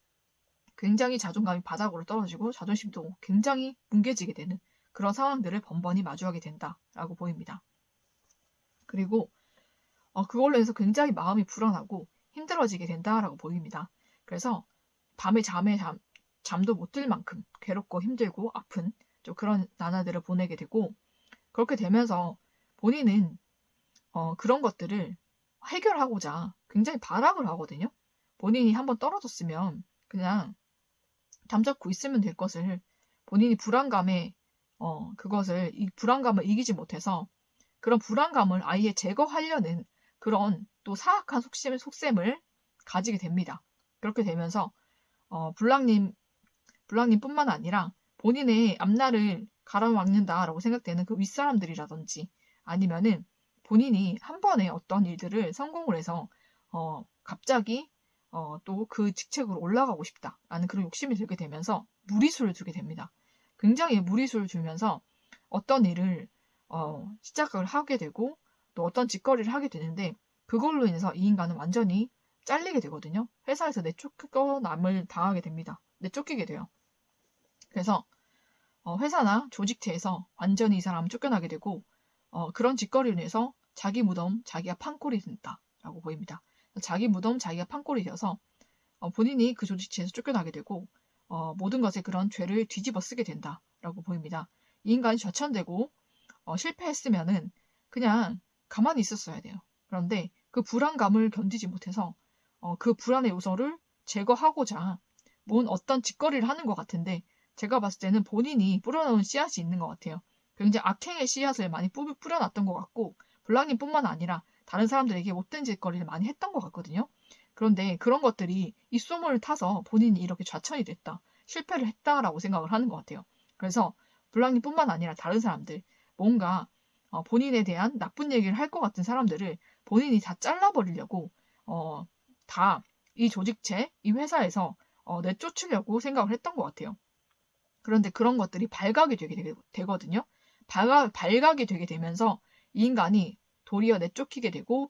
Speaker 1: 굉장히 자존감이 바닥으로 떨어지고 자존심도 굉장히 뭉개지게 되는 그런 상황들을 번번이 마주하게 된다라고 보입니다. 그리고 그걸로 해서 굉장히 마음이 불안하고 힘들어지게 된다라고 보입니다. 그래서 밤에 잠도 못 들 만큼 괴롭고 힘들고 아픈 좀 그런 나날들을 보내게 되고 그렇게 되면서 본인은 그런 것들을 해결하고자 굉장히 발악을 하거든요. 본인이 한번 떨어졌으면 그냥 잠자코 있으면 될 것을 본인이 이 불안감을 이기지 못해서 그런 불안감을 아예 제거하려는 그런 또 사악한 속셈을 가지게 됩니다. 그렇게 되면서 블랑님뿐만 아니라 본인의 앞날을 가로막는다라고 생각되는 그 윗사람들이라든지 아니면은 본인이 한 번에 어떤 일들을 성공을 해서 갑자기 또 그 직책으로 올라가고 싶다라는 그런 욕심이 들게 되면서 무리수를 두게 됩니다. 굉장히 무리수를 두면서 어떤 일을 시작을 하게 되고 또 어떤 짓거리를 하게 되는데 그걸로 인해서 이 인간은 완전히 잘리게 되거든요. 회사에서 내쫓겨남을 당하게 됩니다. 내쫓기게 돼요. 그래서 회사나 조직체에서 완전히 이 사람은 쫓겨나게 되고 그런 짓거리로 인해서 자기 무덤 자기가 판꼴이 된다라고 보입니다. 자기 무덤 자기가 판꼴이 되어서 본인이 그 조직체에서 쫓겨나게 되고 모든 것에 그런 죄를 뒤집어 쓰게 된다라고 보입니다. 이 인간이 좌천되고 실패했으면은 그냥 가만히 있었어야 돼요. 그런데 그 불안감을 견디지 못해서 그 불안의 요소를 제거하고자 어떤 짓거리를 하는 것 같은데 제가 봤을 때는 본인이 뿌려놓은 씨앗이 있는 것 같아요. 굉장히 악행의 씨앗을 많이 뿌려놨던 것 같고 블랑님뿐만 아니라 다른 사람들에게 못된 짓거리를 많이 했던 것 같거든요. 그런데 그런 것들이 이 소문을 타서 본인이 이렇게 좌천이 됐다, 실패를 했다라고 생각을 하는 것 같아요. 그래서 블랑님뿐만 아니라 다른 사람들, 뭔가 본인에 대한 나쁜 얘기를 할 것 같은 사람들을 본인이 다 잘라버리려고 다 이 조직체, 이 회사에서 내쫓으려고 생각을 했던 것 같아요. 그런데 그런 것들이 발각이 되거든요. 발각이 되게 되면서 이 인간이 도리어 내쫓기게 되고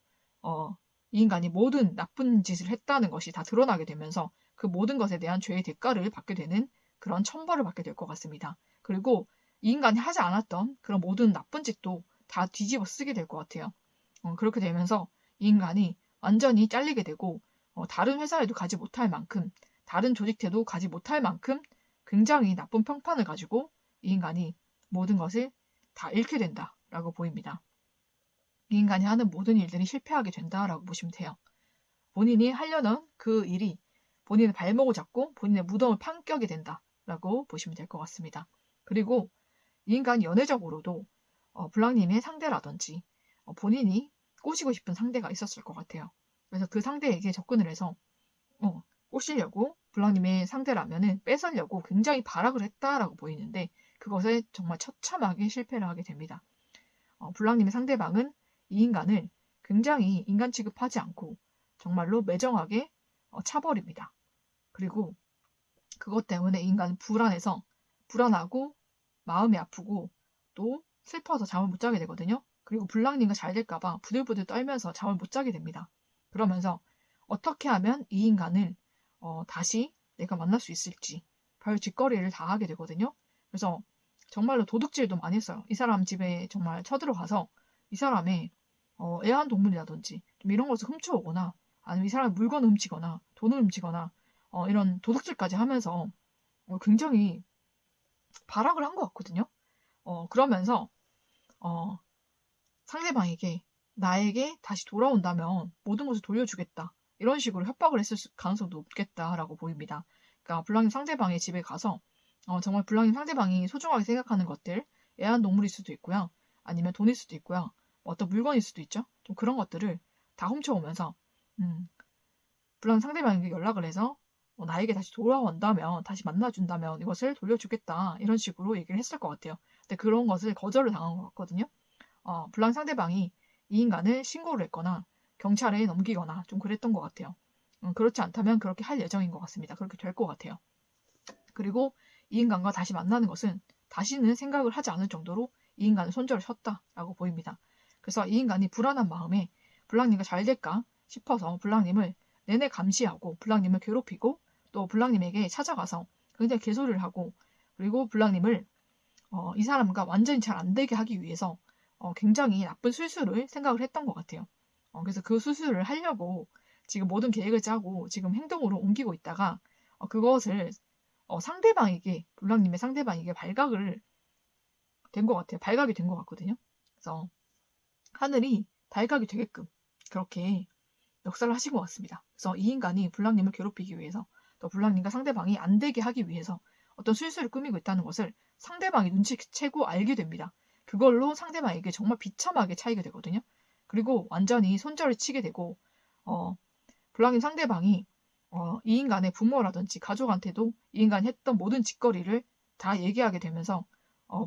Speaker 1: 이 인간이 모든 나쁜 짓을 했다는 것이 다 드러나게 되면서 그 모든 것에 대한 죄의 대가를 받게 되는 그런 천벌을 받게 될 것 같습니다. 그리고 이 인간이 하지 않았던 그런 모든 나쁜 짓도 다 뒤집어 쓰게 될 것 같아요. 그렇게 되면서 이 인간이 완전히 잘리게 되고 다른 회사에도 가지 못할 만큼 다른 조직체도 가지 못할 만큼 굉장히 나쁜 평판을 가지고 이 인간이 모든 것을 다 잃게 된다라고 보입니다. 이 인간이 하는 모든 일들이 실패하게 된다라고 보시면 돼요. 본인이 하려는 그 일이 본인의 발목을 잡고 본인의 무덤을 판격이 된다라고 보시면 될 것 같습니다. 그리고 이 인간이 연애적으로도 블랑님의 상대라든지 본인이 꼬시고 싶은 상대가 있었을 것 같아요. 그래서 그 상대에게 접근을 해서 꼬시려고 블랑님의 상대라면은 뺏으려고 굉장히 발악을 했다라고 보이는데 그것에 정말 처참하게 실패를 하게 됩니다. 블랑님의 상대방은 이 인간을 굉장히 인간 취급하지 않고 정말로 매정하게 차버립니다. 그리고 그것 때문에 이 인간은 불안하고 마음이 아프고 또 슬퍼서 잠을 못 자게 되거든요. 그리고 블랑님과 잘 될까봐 부들부들 떨면서 잠을 못 자게 됩니다. 그러면서 어떻게 하면 이 인간을 다시 내가 만날 수 있을지 별 짓거리를 다 하게 되거든요. 그래서 정말로 도둑질도 많이 했어요. 이 사람 집에 정말 쳐들어가서 이 사람의 애완동물이라든지 좀 이런 것을 훔쳐오거나 아니면 이 사람의 물건을 훔치거나 돈을 훔치거나 이런 도둑질까지 하면서 굉장히 발악을 한 것 같거든요. 그러면서 상대방에게 나에게 다시 돌아온다면 모든 것을 돌려주겠다. 이런 식으로 협박을 했을 가능성도 높겠다라고 보입니다. 그러니까 블랑님 상대방의 집에 가서 정말 블랑님 상대방이 소중하게 생각하는 것들, 애완동물일 수도 있고요. 아니면 돈일 수도 있고요. 어떤 물건일 수도 있죠. 좀 그런 것들을 다 훔쳐오면서 블랑님 상대방에게 연락을 해서 나에게 다시 돌아온다면, 다시 만나준다면 이것을 돌려주겠다. 이런 식으로 얘기를 했을 것 같아요. 근데 그런 것을 거절을 당한 것 같거든요. 블랑 상대방이 이 인간을 신고를 했거나 경찰에 넘기거나 좀 그랬던 것 같아요. 그렇지 않다면 그렇게 할 예정인 것 같습니다. 그렇게 될 것 같아요. 그리고 이 인간과 다시 만나는 것은 다시는 생각을 하지 않을 정도로 이 인간을 손절을 쳤다라고 보입니다. 그래서 이 인간이 불안한 마음에 블랑님과 잘 될까 싶어서 블랑님을 내내 감시하고 블랑님을 괴롭히고 또 블랑님에게 찾아가서 굉장히 개소리를 하고 그리고 블랑님을 이 사람과 완전히 잘 안 되게 하기 위해서 굉장히 나쁜 술수를 생각을 했던 것 같아요. 그래서 그 술수를 하려고 지금 모든 계획을 짜고 지금 행동으로 옮기고 있다가 그것을 상대방에게 블랑님의 상대방에게 발각을 된 것 같아요. 발각이 된 것 같거든요. 그래서 하늘이 발각이 되게끔 그렇게 역사를 하신 것 같습니다. 그래서 이 인간이 블랑님을 괴롭히기 위해서 또 블랑님과 상대방이 안 되게 하기 위해서 어떤 술수를 꾸미고 있다는 것을 상대방이 눈치채고 알게 됩니다. 그걸로 상대방에게 정말 비참하게 차이게 되거든요. 그리고 완전히 손절을 치게 되고 블랑님 상대방이 이 인간의 부모라든지 가족한테도 이 인간이 했던 모든 짓거리를 다 얘기하게 되면서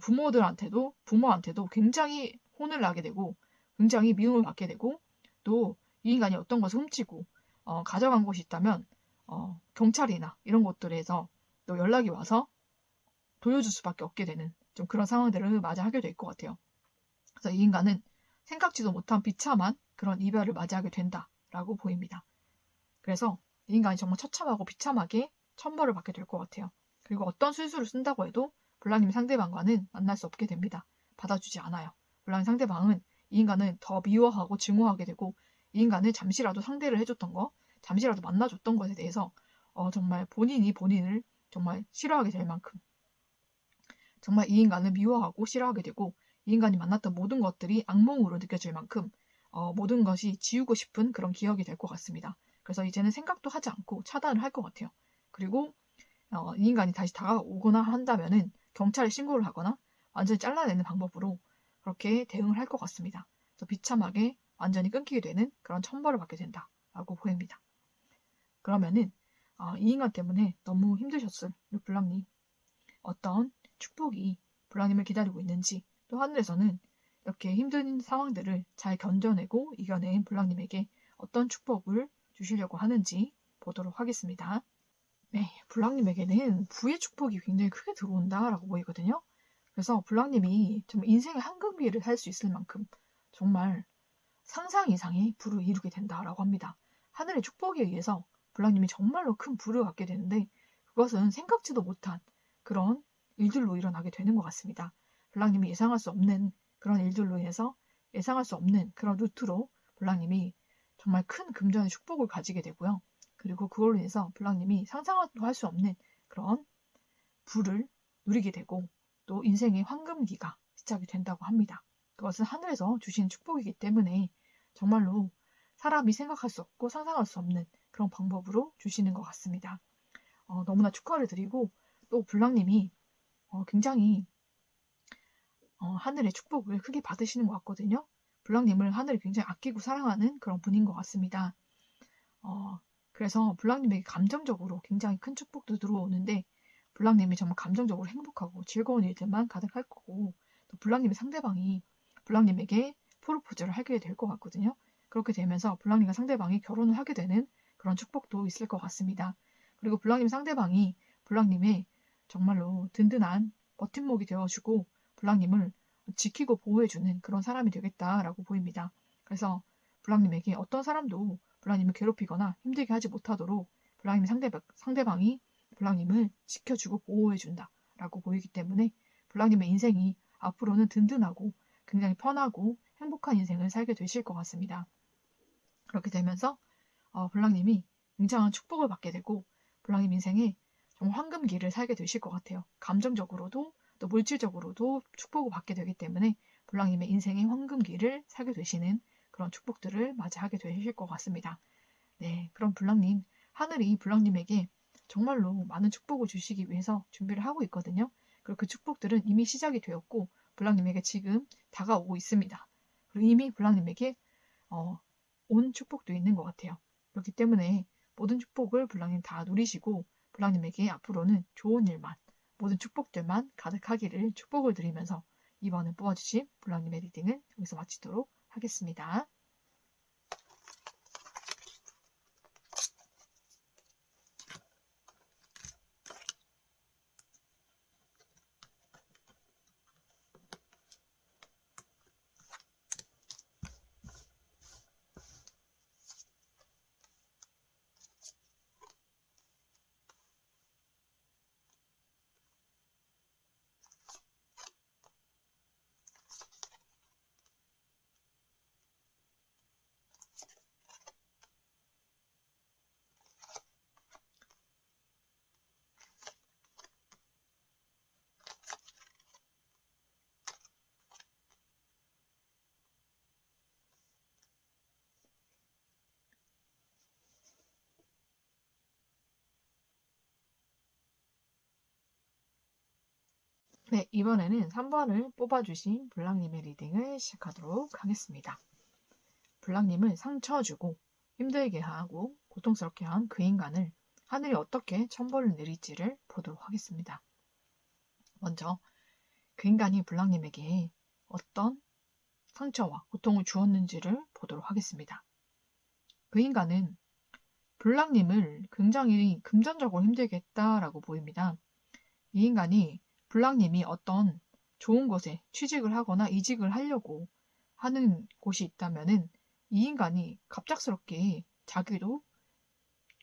Speaker 1: 부모한테도 굉장히 혼을 나게 되고 굉장히 미움을 받게 되고 또 이 인간이 어떤 것을 훔치고 가져간 것이 있다면 경찰이나 이런 곳들에서 또 연락이 와서 돌려줄 수밖에 없게 되는 좀 그런 상황들을 맞이하게 될 것 같아요. 그래서 이 인간은 생각지도 못한 비참한 그런 이별을 맞이하게 된다라고 보입니다. 그래서 이 인간이 정말 처참하고 비참하게 천벌을 받게 될 것 같아요. 그리고 어떤 술수를 쓴다고 해도 블랑님 상대방과는 만날 수 없게 됩니다. 받아주지 않아요. 블랑님 상대방은 이 인간을 더 미워하고 증오하게 되고 이 인간을 잠시라도 상대를 해줬던 거, 잠시라도 만나줬던 것에 대해서 정말 본인을 정말 싫어하게 될 만큼 정말 이 인간을 미워하고 싫어하게 되고 이 인간이 만났던 모든 것들이 악몽으로 느껴질 만큼 모든 것이 지우고 싶은 그런 기억이 될 것 같습니다. 그래서 이제는 생각도 하지 않고 차단을 할 것 같아요. 그리고 이 인간이 다시 다가오거나 한다면은 경찰에 신고를 하거나 완전히 잘라내는 방법으로 그렇게 대응을 할 것 같습니다. 그래서 비참하게 완전히 끊기게 되는 그런 천벌을 받게 된다라고 보입니다. 그러면은 이 인간 때문에 너무 힘드셨을 블랑님 어떤 축복이 블랑님을 기다리고 있는지 또 하늘에서는 이렇게 힘든 상황들을 잘 견뎌내고 이겨낸 블랑님에게 어떤 축복을 주시려고 하는지 보도록 하겠습니다. 네, 블랑님에게는 부의 축복이 굉장히 크게 들어온다라고 보이거든요. 그래서 블랑님이 좀 인생의 한금비를 살 수 있을 만큼 정말 상상 이상의 부를 이루게 된다라고 합니다. 하늘의 축복에 의해서 블랑님이 정말로 큰 부를 갖게 되는데 그것은 생각지도 못한 그런 일들로 일어나게 되는 것 같습니다. 블랑님이 예상할 수 없는 그런 일들로 인해서 예상할 수 없는 그런 루트로 블랑님이 정말 큰 금전의 축복을 가지게 되고요. 그리고 그걸로 인해서 블랑님이 상상도 할 수 없는 그런 부를 누리게 되고 또 인생의 황금기가 시작이 된다고 합니다. 그것은 하늘에서 주신 축복이기 때문에 정말로 사람이 생각할 수 없고 상상할 수 없는 그런 방법으로 주시는 것 같습니다. 너무나 축하를 드리고 또 블랑님이 굉장히 하늘의 축복을 크게 받으시는 것 같거든요. 블랑님을 하늘이 굉장히 아끼고 사랑하는 그런 분인 것 같습니다. 그래서 블랑님에게 감정적으로 굉장히 큰 축복도 들어오는데 블랑님이 정말 감정적으로 행복하고 즐거운 일들만 가득할 거고 또 블랑님의 상대방이 블랑님에게 프로포즈를 하게 될 것 같거든요. 그렇게 되면서 블랑님과 상대방이 결혼을 하게 되는 그런 축복도 있을 것 같습니다. 그리고 블랑님 상대방이 블랑님의 정말로 든든한 버팀목이 되어주고 블랑님을 지키고 보호해주는 그런 사람이 되겠다라고 보입니다. 그래서 블랑님에게 어떤 사람도 블랑님을 괴롭히거나 힘들게 하지 못하도록 블랑님 상대방이 블랑님을 지켜주고 보호해준다 라고 보이기 때문에 블랑님의 인생이 앞으로는 든든하고 굉장히 편하고 행복한 인생을 살게 되실 것 같습니다. 그렇게 되면서 블랑님이 굉장한 축복을 받게 되고 블랑님 인생에 정말 황금기를 살게 되실 것 같아요. 감정적으로도 또 물질적으로도 축복을 받게 되기 때문에 블랑님의 인생의 황금기를 살게 되시는 그런 축복들을 맞이하게 되실 것 같습니다. 네, 그럼 블랑님, 하늘이 블랑님에게 정말로 많은 축복을 주시기 위해서 준비를 하고 있거든요. 그리고 그 축복들은 이미 시작이 되었고 블랑님에게 지금 다가오고 있습니다. 그리고 이미 블랑님에게 온 축복도 있는 것 같아요. 그렇기 때문에 모든 축복을 블랑님 다 누리시고 블랑님에게 앞으로는 좋은 일만, 모든 축복들만 가득하기를 축복을 드리면서 이번에 뽑아주신 블랑님의 리딩을 여기서 마치도록 하겠습니다. 네, 이번에는 3번을 뽑아주신 블랑님의 리딩을 시작하도록 하겠습니다. 블랑님을 상처 주고 힘들게 하고 고통스럽게 한 그 인간을 하늘이 어떻게 천벌을 내릴지를 보도록 하겠습니다. 먼저 그 인간이 블랑님에게 어떤 상처와 고통을 주었는지를 보도록 하겠습니다. 그 인간은 블랑님을 굉장히 금전적으로 힘들게 했다라고 보입니다. 이 인간이 블랑님이 어떤 좋은 곳에 취직을 하거나 이직을 하려고 하는 곳이 있다면은 이 인간이 갑작스럽게 자기도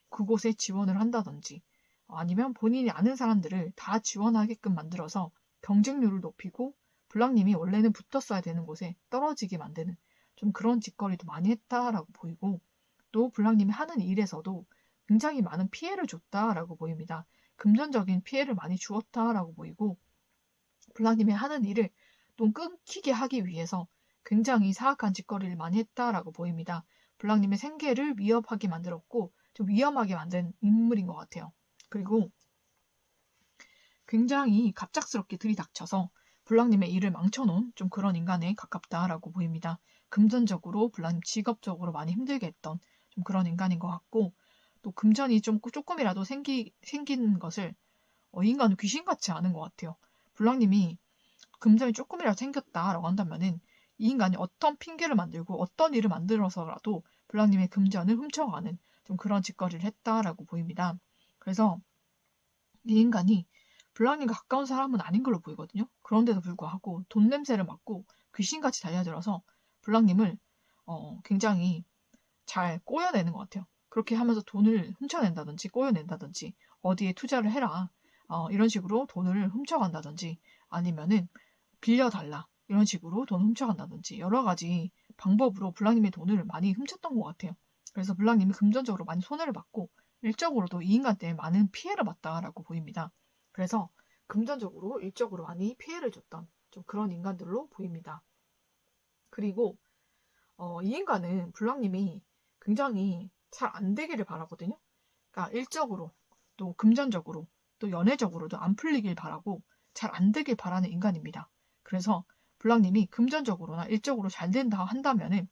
Speaker 1: 그곳에 지원을 한다든지 아니면 본인이 아는 사람들을 다 지원하게끔 만들어서 경쟁률을 높이고 블랑님이 원래는 붙었어야 되는 곳에 떨어지게 만드는 좀 그런 짓거리도 많이 했다라고 보이고 또 블랑님이 하는 일에서도 굉장히 많은 피해를 줬다라고 보입니다. 금전적인 피해를 많이 주었다라고 보이고 블랑님이 하는 일을 또 끊기게 하기 위해서 굉장히 사악한 짓거리를 많이 했다라고 보입니다. 블랑님의 생계를 위협하게 만들었고 좀 위험하게 만든 인물인 것 같아요. 그리고 굉장히 갑작스럽게 들이닥쳐서 블랑님의 일을 망쳐놓은 좀 그런 인간에 가깝다라고 보입니다. 금전적으로 블랑님 직업적으로 많이 힘들게 했던 좀 그런 인간인 것 같고 또 금전이 좀 조금이라도 생긴 것을 이 인간은 귀신같이 아는 것 같아요. 블랑님이 금전이 조금이라도 생겼다라고 한다면은 이 인간이 어떤 핑계를 만들고 어떤 일을 만들어서라도 블랑님의 금전을 훔쳐가는 좀 그런 짓거리를 했다라고 보입니다. 그래서 이 인간이 블랑님과 가까운 사람은 아닌 걸로 보이거든요. 그런데도 불구하고 돈 냄새를 맡고 귀신같이 달려들어서 블랑님을 굉장히 잘 꼬여내는 것 같아요. 그렇게 하면서 돈을 훔쳐낸다든지 꼬여낸다든지 어디에 투자를 해라 이런 식으로 돈을 훔쳐간다든지 아니면은 빌려달라 이런 식으로 돈을 훔쳐간다든지 여러 가지 방법으로 블랑님의 돈을 많이 훔쳤던 것 같아요. 그래서 블랑님이 금전적으로 많이 손해를 받고 일적으로도 이 인간 때문에 많은 피해를 봤다라고 보입니다. 그래서 금전적으로 일적으로 많이 피해를 줬던 좀 그런 인간들로 보입니다. 그리고 이 인간은 블랑님이 굉장히 잘 안 되기를 바라거든요. 그러니까 일적으로 또 금전적으로 또 연애적으로도 안 풀리길 바라고 잘 안 되길 바라는 인간입니다. 그래서 블랑님이 금전적으로나 일적으로 잘 된다 한다면은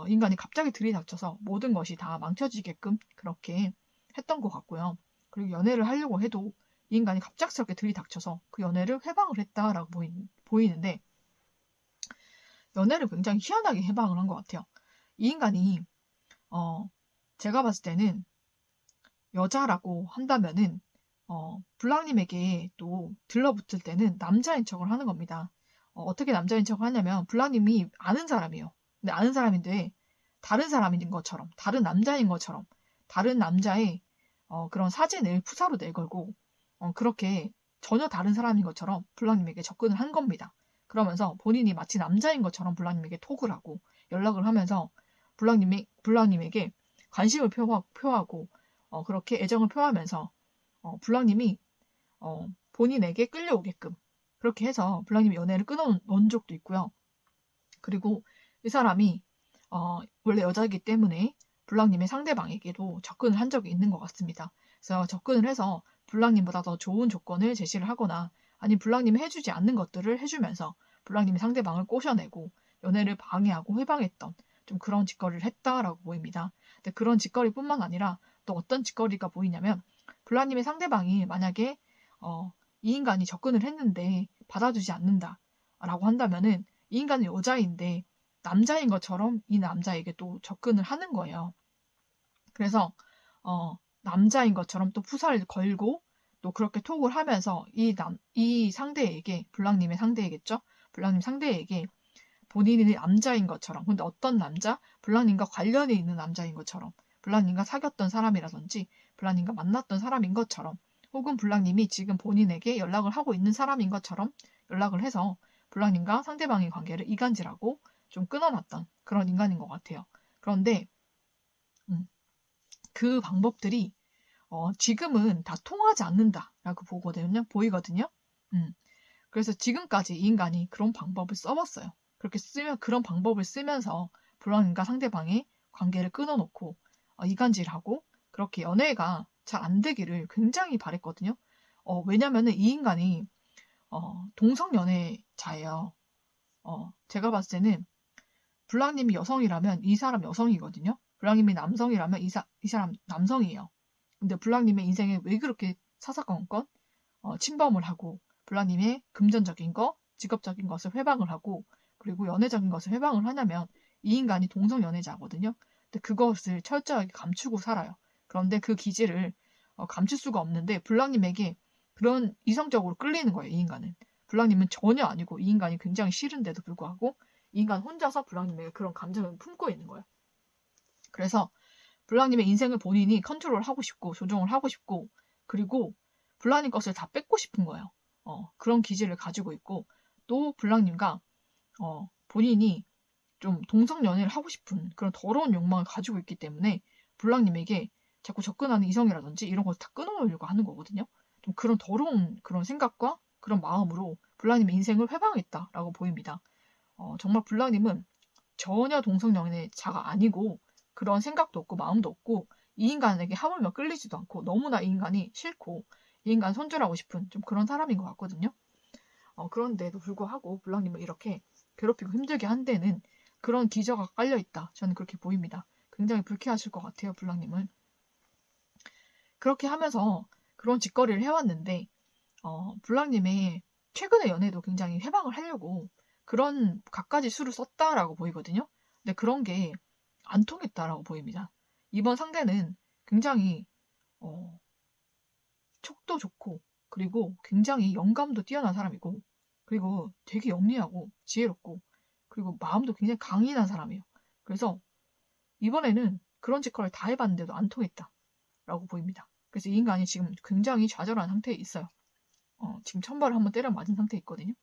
Speaker 1: 인간이 갑자기 들이닥쳐서 모든 것이 다 망쳐지게끔 그렇게 했던 것 같고요. 그리고 연애를 하려고 해도 이 인간이 갑작스럽게 들이닥쳐서 그 연애를 해방을 했다라고 보이는데 연애를 굉장히 희한하게 해방을 한 것 같아요. 이 인간이 제가 봤을 때는 여자라고 한다면은 블랑님에게 또 들러붙을 때는 남자인 척을 하는 겁니다. 어떻게 남자인 척을 하냐면 블랑님이 아는 사람이에요. 근데 아는 사람인데 다른 사람인 것처럼, 다른 남자인 것처럼, 다른 남자의 그런 사진을 푸사로 내걸고 그렇게 전혀 다른 사람인 것처럼 블랑님에게 접근을 한 겁니다. 그러면서 본인이 마치 남자인 것처럼 블랑님에게 톡을 하고 연락을 하면서 블랑님에게 관심을 표하고 그렇게 애정을 표하면서 블랑님이 본인에게 끌려오게끔 그렇게 해서 블랑님이 연애를 끊어놓은 적도 있고요. 그리고 이 사람이 원래 여자이기 때문에 블랑님의 상대방에게도 접근을 한 적이 있는 것 같습니다. 그래서 접근을 해서 블랑님보다 더 좋은 조건을 제시를 하거나 아니면 블랑님이 해주지 않는 것들을 해주면서 블랑님이 상대방을 꼬셔내고 연애를 방해하고 해방했던 좀 그런 짓거리를 했다라고 보입니다. 근데 그런 짓거리뿐만 아니라 또 어떤 짓거리가 보이냐면 블랑님의 상대방이 만약에 이 인간이 접근을 했는데 받아주지 않는다라고 한다면은 이 인간은 여자인데 남자인 것처럼 이 남자에게 또 접근을 하는 거예요. 그래서 남자인 것처럼 또 푸사를 걸고 또 그렇게 톡을 하면서 이 상대에게 블랑님의 상대에겠죠? 블랑님 상대에게 본인이 남자인 것처럼 근데 어떤 남자? 블랑님과 관련이 있는 남자인 것처럼 블랑님과 사귀었던 사람이라든지 블랑님과 만났던 사람인 것처럼 혹은 블랑님이 지금 본인에게 연락을 하고 있는 사람인 것처럼 연락을 해서 블랑님과 상대방의 관계를 이간질하고 좀 끊어놨던 그런 인간인 것 같아요. 그런데 그 방법들이 지금은 다 통하지 않는다라고 보이거든요. 그래서 지금까지 이 인간이 그런 방법을 써봤어요. 그런 방법을 쓰면서 블랑님과 상대방의 관계를 끊어놓고 이간질하고 그렇게 연애가 잘 안 되기를 굉장히 바랬거든요. 왜냐면은 이 인간이 동성 연애자예요. 제가 봤을 때는 블랑님이 여성이라면 이 사람 여성이거든요. 블랑님이 남성이라면 이 사람 남성이에요. 근데 블랑님의 인생에 왜 그렇게 사사건건 침범을 하고 블랑님의 금전적인 것, 직업적인 것을 회방을 하고 그리고 연애적인 것을 회방을 하냐면 이 인간이 동성 연애자거든요. 근데 그것을 철저하게 감추고 살아요. 그런데 그 기질을 감출 수가 없는데 블랑님에게 그런 이성적으로 끌리는 거예요. 이 인간은. 블랑님은 전혀 아니고 이 인간이 굉장히 싫은데도 불구하고 이 인간 혼자서 블랑님에게 그런 감정을 품고 있는 거예요. 그래서 블랑님의 인생을 본인이 컨트롤하고 싶고 조종을 하고 싶고 그리고 블랑님 것을 다 뺏고 싶은 거예요. 그런 기질을 가지고 있고 또 블랑님과 본인이 좀 동성 연애를 하고 싶은 그런 더러운 욕망을 가지고 있기 때문에 블랑님에게 자꾸 접근하는 이성이라든지 이런 걸 다 끊어놓으려고 하는 거거든요. 좀 그런 더러운 그런 생각과 그런 마음으로 블랑님의 인생을 회방했다라고 보입니다. 정말 블랑님은 전혀 동성 연애자가 아니고 그런 생각도 없고 마음도 없고 이 인간에게 하물며 끌리지도 않고 너무나 이 인간이 싫고 이 인간 손절하고 싶은 좀 그런 사람인 것 같거든요. 그런데도 불구하고 블랑님을 이렇게 괴롭히고 힘들게 한 데는 그런 기저가 깔려있다. 저는 그렇게 보입니다. 굉장히 불쾌하실 것 같아요. 블랑님은. 그렇게 하면서 그런 짓거리를 해왔는데 블랑님의 최근의 연애도 굉장히 해방을 하려고 그런 갖가지 수를 썼다라고 보이거든요. 근데 그런 게 안 통했다라고 보입니다. 이번 상대는 굉장히 촉도 좋고 그리고 굉장히 영감도 뛰어난 사람이고 그리고 되게 영리하고 지혜롭고 그리고 마음도 굉장히 강인한 사람이에요. 그래서 이번에는 그런 짓거리를 다 해봤는데도 안 통했다라고 보입니다. 그래서 이 인간이 지금 굉장히 좌절한 상태에 있어요. 지금 천벌을 한번 때려 맞은 상태에 있거든요.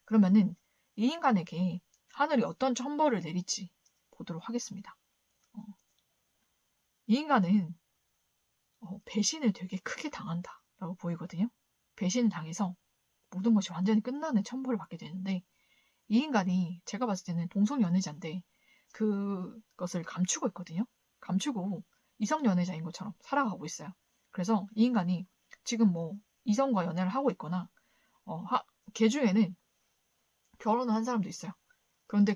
Speaker 1: 그러면은 이 인간에게 하늘이 어떤 천벌을 내릴지 보도록 하겠습니다. 이 인간은 배신을 되게 크게 당한다라고 보이거든요. 배신을 당해서 모든 것이 완전히 끝나는 천벌을 받게 되는데 이 인간이 제가 봤을 때는 동성 연애자인데 그것을 감추고 있거든요. 감추고 이성 연애자인 것처럼 살아가고 있어요. 그래서 이 인간이 지금 뭐 이성과 연애를 하고 있거나 걔 중에는 결혼을 한 사람도 있어요. 그런데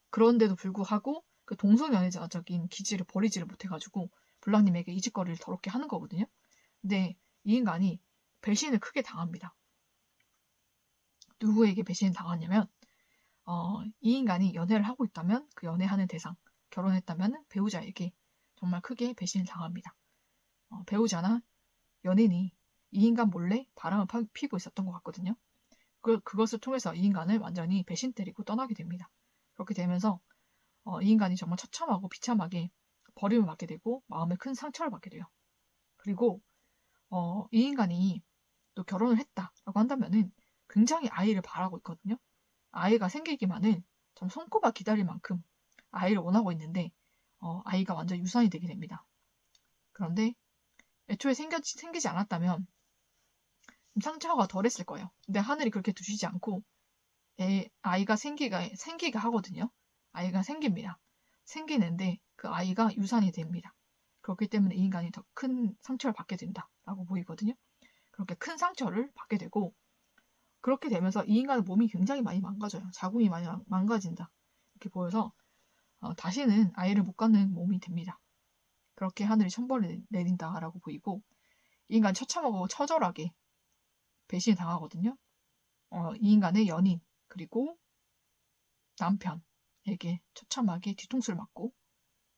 Speaker 1: 그런데도 불구하고 그 동성연애자적인 기질을 버리지를 못해가지고 블랑님에게 이 짓거리를 더럽게 하는 거거든요. 근데 이 인간이 배신을 크게 당합니다. 누구에게 배신을 당하냐면 이 인간이 연애를 하고 있다면 그 연애하는 대상, 결혼했다면 배우자에게 정말 크게 배신을 당합니다. 배우자나 연인이 이 인간 몰래 바람을 피고 있었던 것 같거든요. 그것을 통해서 이 인간을 완전히 배신 때리고 떠나게 됩니다. 그렇게 되면서 이 인간이 정말 처참하고 비참하게 버림을 받게 되고 마음에 큰 상처를 받게 돼요. 그리고 이 인간이 또 결혼을 했다라고 한다면은 굉장히 아이를 바라고 있거든요. 아이가 생기기만은 좀 손꼽아 기다릴 만큼 아이를 원하고 있는데 아이가 완전 유산이 되게 됩니다. 그런데 애초에 생기지 않았다면 상처가 덜했을 거예요. 근데 하늘이 그렇게 두시지 않고 아이가 생기가 하거든요. 아이가 생깁니다. 생기는데 그 아이가 유산이 됩니다. 그렇기 때문에 이 인간이 더 큰 상처를 받게 된다라고 보이거든요. 그렇게 큰 상처를 받게 되고 그렇게 되면서 이 인간의 몸이 굉장히 많이 망가져요. 자궁이 많이 망가진다. 이렇게 보여서 다시는 아이를 못 갖는 몸이 됩니다. 그렇게 하늘이 천벌을 내린다라고 보이고 이 인간 처참하고 처절하게 배신을 당하거든요. 이 인간의 연인 그리고 남편에게 처참하게 뒤통수를 맞고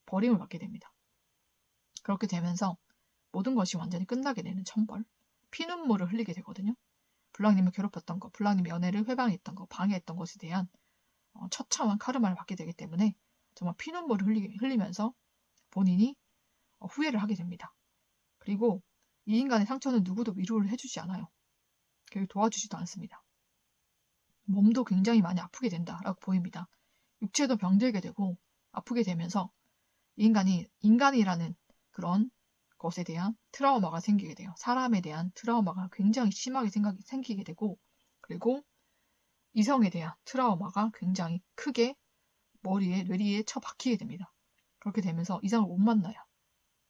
Speaker 1: 버림을 받게 됩니다. 그렇게 되면서 모든 것이 완전히 끝나게 되는 천벌, 피눈물을 흘리게 되거든요. 블랑님을 괴롭혔던 것, 블랑님의 연애를 회방했던 것, 방해했던 것에 대한 처참한 카르마를 받게 되기 때문에 정말 피눈물을 흘리면서 본인이 후회를 하게 됩니다. 그리고 이 인간의 상처는 누구도 위로를 해주지 않아요. 결국 도와주지도 않습니다. 몸도 굉장히 많이 아프게 된다라고 보입니다. 육체도 병들게 되고 아프게 되면서 이 인간이라는 그런 것에 대한 트라우마가 생기게 돼요. 사람에 대한 트라우마가 굉장히 심하게 생기게 되고 그리고 이성에 대한 트라우마가 굉장히 크게 뇌리에 쳐박히게 됩니다. 그렇게 되면서 이성을 못 만나요.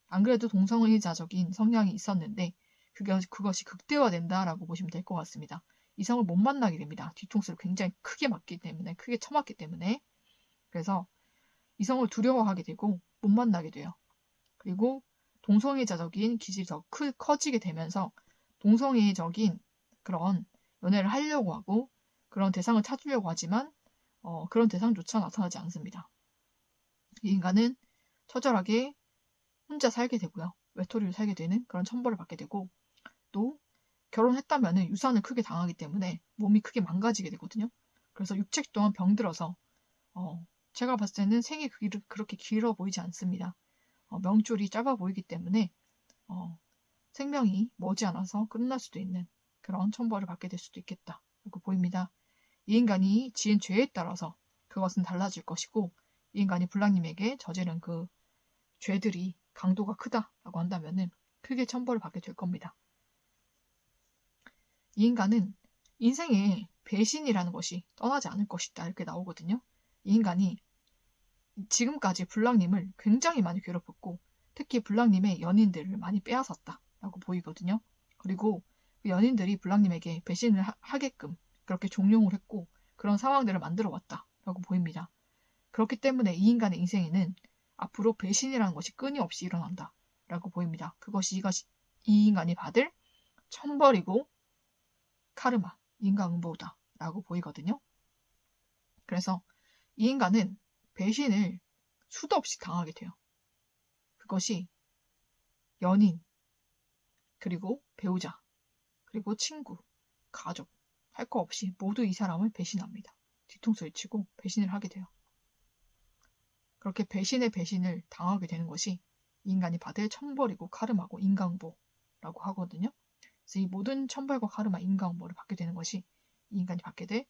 Speaker 1: 안 그래도 동성애자적인 성향이 있었는데 그것이 극대화된다라고 보시면 될 것 같습니다. 이성을 못 만나게 됩니다. 뒤통수를 굉장히 크게 쳐맞기 때문에 그래서 이성을 두려워하게 되고 못 만나게 돼요. 그리고 동성애자적인 기질이 더 커지게 되면서 동성애적인 그런 연애를 하려고 하고 그런 대상을 찾으려고 하지만 그런 대상조차 나타나지 않습니다. 이 인간은 처절하게 혼자 살게 되고요. 외톨이로 살게 되는 그런 천벌을 받게 되고 또 결혼했다면 유산을 크게 당하기 때문에 몸이 크게 망가지게 되거든요. 그래서 6책 동안 병들어서 제가 봤을 때는 생이 그렇게 길어 보이지 않습니다. 명줄이 짧아 보이기 때문에 생명이 머지않아서 끝날 수도 있는 그런 천벌을 받게 될 수도 있겠다라고 보입니다. 이 인간이 지은 죄에 따라서 그것은 달라질 것이고 이 인간이 블랑님에게 저지른 그 죄들이 강도가 크다라고 한다면 크게 천벌을 받게 될 겁니다. 이 인간은 인생에 배신이라는 것이 떠나지 않을 것이다 이렇게 나오거든요. 이 인간이 지금까지 블랑님을 굉장히 많이 괴롭혔고 특히 블랑님의 연인들을 많이 빼앗았다라고 보이거든요. 그리고 그 연인들이 블랑님에게 배신을 하게끔 그렇게 종용을 했고 그런 상황들을 만들어 왔다라고 보입니다. 그렇기 때문에 이 인간의 인생에는 앞으로 배신이라는 것이 끊임없이 일어난다라고 보입니다. 그것이 이 인간이 받을 천벌이고 카르마, 인과응보다라고 보이거든요. 그래서 이 인간은 배신을 수도 없이 당하게 돼요. 그것이 연인, 그리고 배우자, 그리고 친구, 가족, 할 거 없이 모두 이 사람을 배신합니다. 뒤통수를 치고 배신을 하게 돼요. 그렇게 배신을 당하게 되는 것이 이 인간이 받을 천벌이고 카르마고 인과응보라고 하거든요. 그래서 이 모든 천벌과 카르마, 인과응보를 받게 되는 것이 이 인간이 받게 될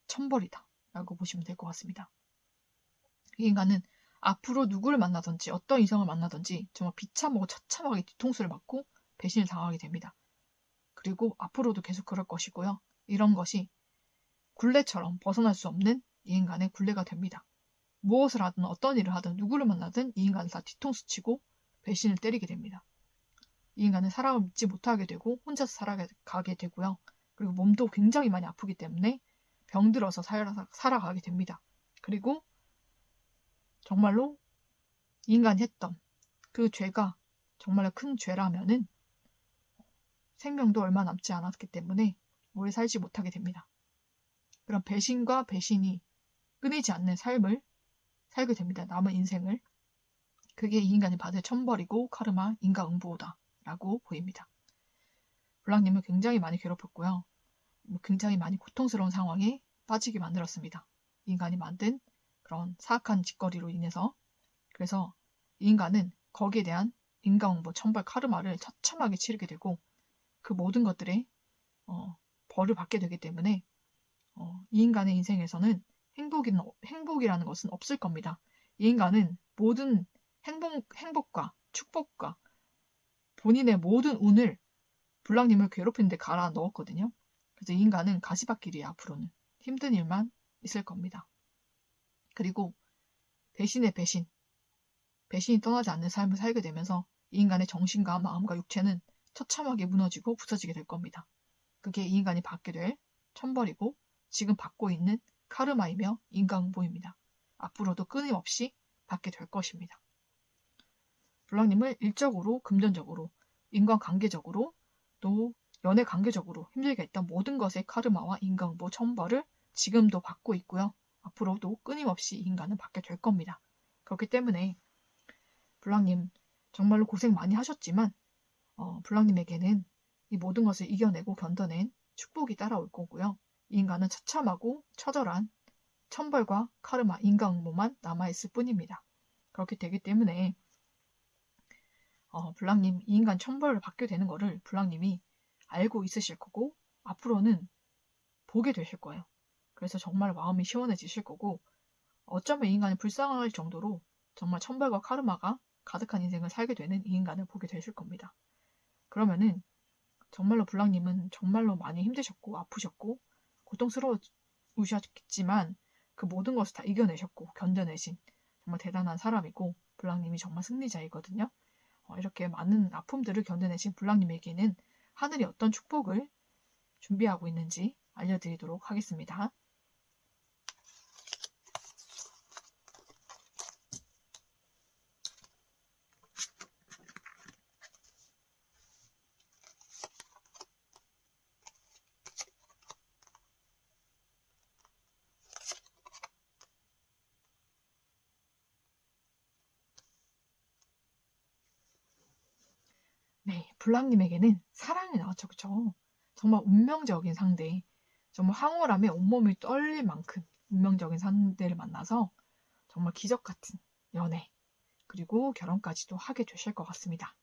Speaker 1: 천벌이다 라고 보시면 될 것 같습니다. 이 인간은 앞으로 누구를 만나든지 어떤 이성을 만나든지 정말 비참하고 처참하게 뒤통수를 맞고 배신을 당하게 됩니다. 그리고 앞으로도 계속 그럴 것이고요. 이런 것이 굴레처럼 벗어날 수 없는 이 인간의 굴레가 됩니다. 무엇을 하든 어떤 일을 하든 누구를 만나든 이 인간은 다 뒤통수 치고 배신을 때리게 됩니다. 이 인간은 사람을 믿지 못하게 되고 혼자서 살아가게 되고요. 그리고 몸도 굉장히 많이 아프기 때문에 병들어서 살아가게 됩니다. 그리고 정말로 인간이 했던 그 죄가 정말로 큰 죄라면은 생명도 얼마 남지 않았기 때문에 오래 살지 못하게 됩니다. 그런 배신과 배신이 끊이지 않는 삶을 살게 됩니다. 남은 인생을. 그게 이 인간이 받을 천벌이고 카르마, 인과응보다라고 보입니다. 블랑님을 굉장히 많이 괴롭혔고요. 굉장히 많이 고통스러운 상황에 빠지게 만들었습니다. 이 인간이 만든 그런 사악한 짓거리로 인해서. 그래서 이 인간은 거기에 대한 인과응보, 천벌, 카르마를 처참하게 치르게 되고 그 모든 것들에 벌을 받게 되기 때문에 이 인간의 인생에서는 행복이라는 것은 없을 겁니다. 이 인간은 모든 행복과 축복과 본인의 모든 운을 블랑님을 괴롭히는 데 갈아 넣었거든요. 그래서 이 인간은 가시밭길이에요. 앞으로는 힘든 일만 있을 겁니다. 그리고 배신의 배신이 떠나지 않는 삶을 살게 되면서 이 인간의 정신과 마음과 육체는 처참하게 무너지고 부서지게 될 겁니다. 그게 이 인간이 받게 될 천벌이고 지금 받고 있는 카르마이며 인과응보입니다. 앞으로도 끊임없이 받게 될 것입니다. 블랑님을 일적으로, 금전적으로, 인간관계적으로, 또 연애관계적으로 힘들게 했던 모든 것의 카르마와 인과응보, 천벌을 지금도 받고 있고요. 앞으로도 끊임없이 이 인간은 받게 될 겁니다. 그렇기 때문에 블랑님 정말로 고생 많이 하셨지만 블랑님에게는 이 모든 것을 이겨내고 견뎌낸 축복이 따라올 거고요. 이 인간은 처참하고 처절한 천벌과 카르마, 인과응보만 남아있을 뿐입니다. 그렇게 되기 때문에 블랑님 이 인간 천벌을 받게 되는 거를 블랑님이 알고 있으실 거고 앞으로는 보게 되실 거예요. 그래서 정말 마음이 시원해지실 거고 어쩌면 이 인간이 불쌍할 정도로 정말 천벌과 카르마가 가득한 인생을 살게 되는 이 인간을 보게 되실 겁니다. 그러면은 정말로 블랑님은 정말로 많이 힘드셨고 아프셨고 고통스러우셨겠지만 그 모든 것을 다 이겨내셨고 견뎌내신 정말 대단한 사람이고 블랑님이 정말 승리자이거든요. 이렇게 많은 아픔들을 견뎌내신 블랑님에게는 하늘이 어떤 축복을 준비하고 있는지 알려드리도록 하겠습니다. 네, 블랑님에게는 사랑이 나왔죠. 그쵸? 정말 운명적인 상대, 정말 황홀함에 온몸이 떨릴 만큼 운명적인 상대를 만나서 정말 기적 같은 연애, 그리고 결혼까지도 하게 되실 것 같습니다.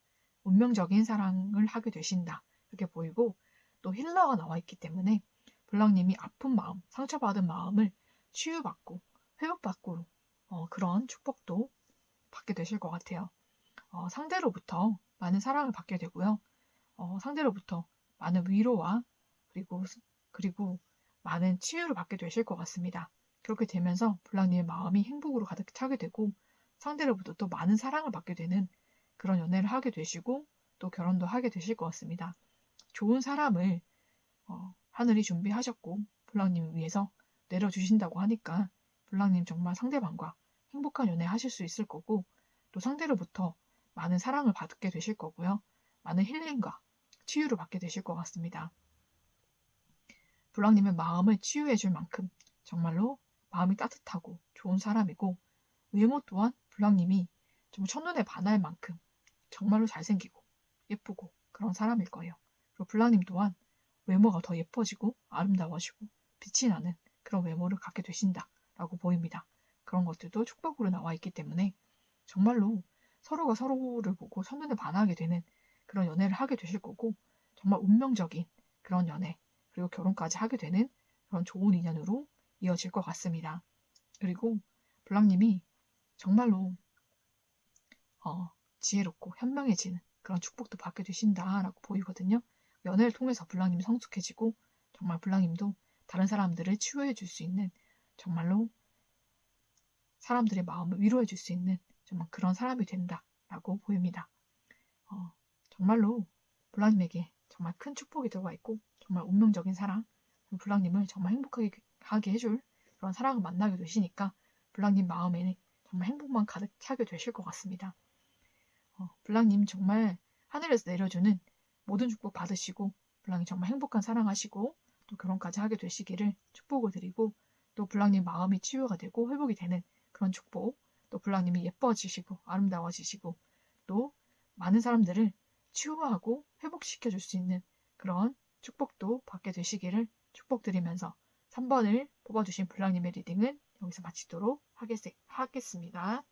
Speaker 1: 운명적인 사랑을 하게 되신다. 이렇게 보이고 또 힐러가 나와 있기 때문에 블랑님이 아픈 마음, 상처받은 마음을 치유받고 회복받고 그런 축복도 받게 되실 것 같아요. 상대로부터 많은 사랑을 받게 되고요. 상대로부터 많은 위로와 그리고 많은 치유를 받게 되실 것 같습니다. 그렇게 되면서 블랑님의 마음이 행복으로 가득 차게 되고 상대로부터 또 많은 사랑을 받게 되는 그런 연애를 하게 되시고 또 결혼도 하게 되실 것 같습니다. 좋은 사람을 하늘이 준비하셨고 블랑님을 위해서 내려주신다고 하니까 블랑님 정말 상대방과 행복한 연애 하실 수 있을 거고 또 상대로부터 많은 사랑을 받게 되실 거고요. 많은 힐링과 치유를 받게 되실 것 같습니다. 블랑님의 마음을 치유해 줄 만큼 정말로 마음이 따뜻하고 좋은 사람이고 외모 또한 블랑님이 정말 첫눈에 반할 만큼 정말로 잘생기고 예쁘고 그런 사람일 거예요. 그리고 블랑님 또한 외모가 더 예뻐지고 아름다워지고 빛이 나는 그런 외모를 갖게 되신다라고 보입니다. 그런 것들도 축복으로 나와 있기 때문에 정말로 서로가 서로를 보고 첫눈에 반하게 되는 그런 연애를 하게 되실 거고 정말 운명적인 그런 연애 그리고 결혼까지 하게 되는 그런 좋은 인연으로 이어질 것 같습니다. 그리고 블랑님이 정말로 지혜롭고 현명해지는 그런 축복도 받게 되신다라고 보이거든요. 연애를 통해서 블랑님이 성숙해지고 정말 블랑님도 다른 사람들을 치유해 줄 수 있는 정말로 사람들의 마음을 위로해 줄 수 있는 정말 그런 사람이 된다라고 보입니다. 정말로 블랑님에게 정말 큰 축복이 들어가 있고 정말 운명적인 사랑 블랑님을 정말 행복하게 하게 해줄 그런 사랑을 만나게 되시니까 블랑님 마음에는 정말 행복만 가득 차게 되실 것 같습니다. 블랑님 정말 하늘에서 내려주는 모든 축복 받으시고 블랑이 정말 행복한 사랑하시고 또 결혼까지 하게 되시기를 축복을 드리고 또 블랑님 마음이 치유가 되고 회복이 되는 그런 축복, 또 블랑님이 예뻐지시고 아름다워지시고 또 많은 사람들을 치유하고 회복시켜줄 수 있는 그런 축복도 받게 되시기를 축복드리면서 3번을 뽑아주신 블랑님의 리딩은 여기서 마치도록 하겠습니다.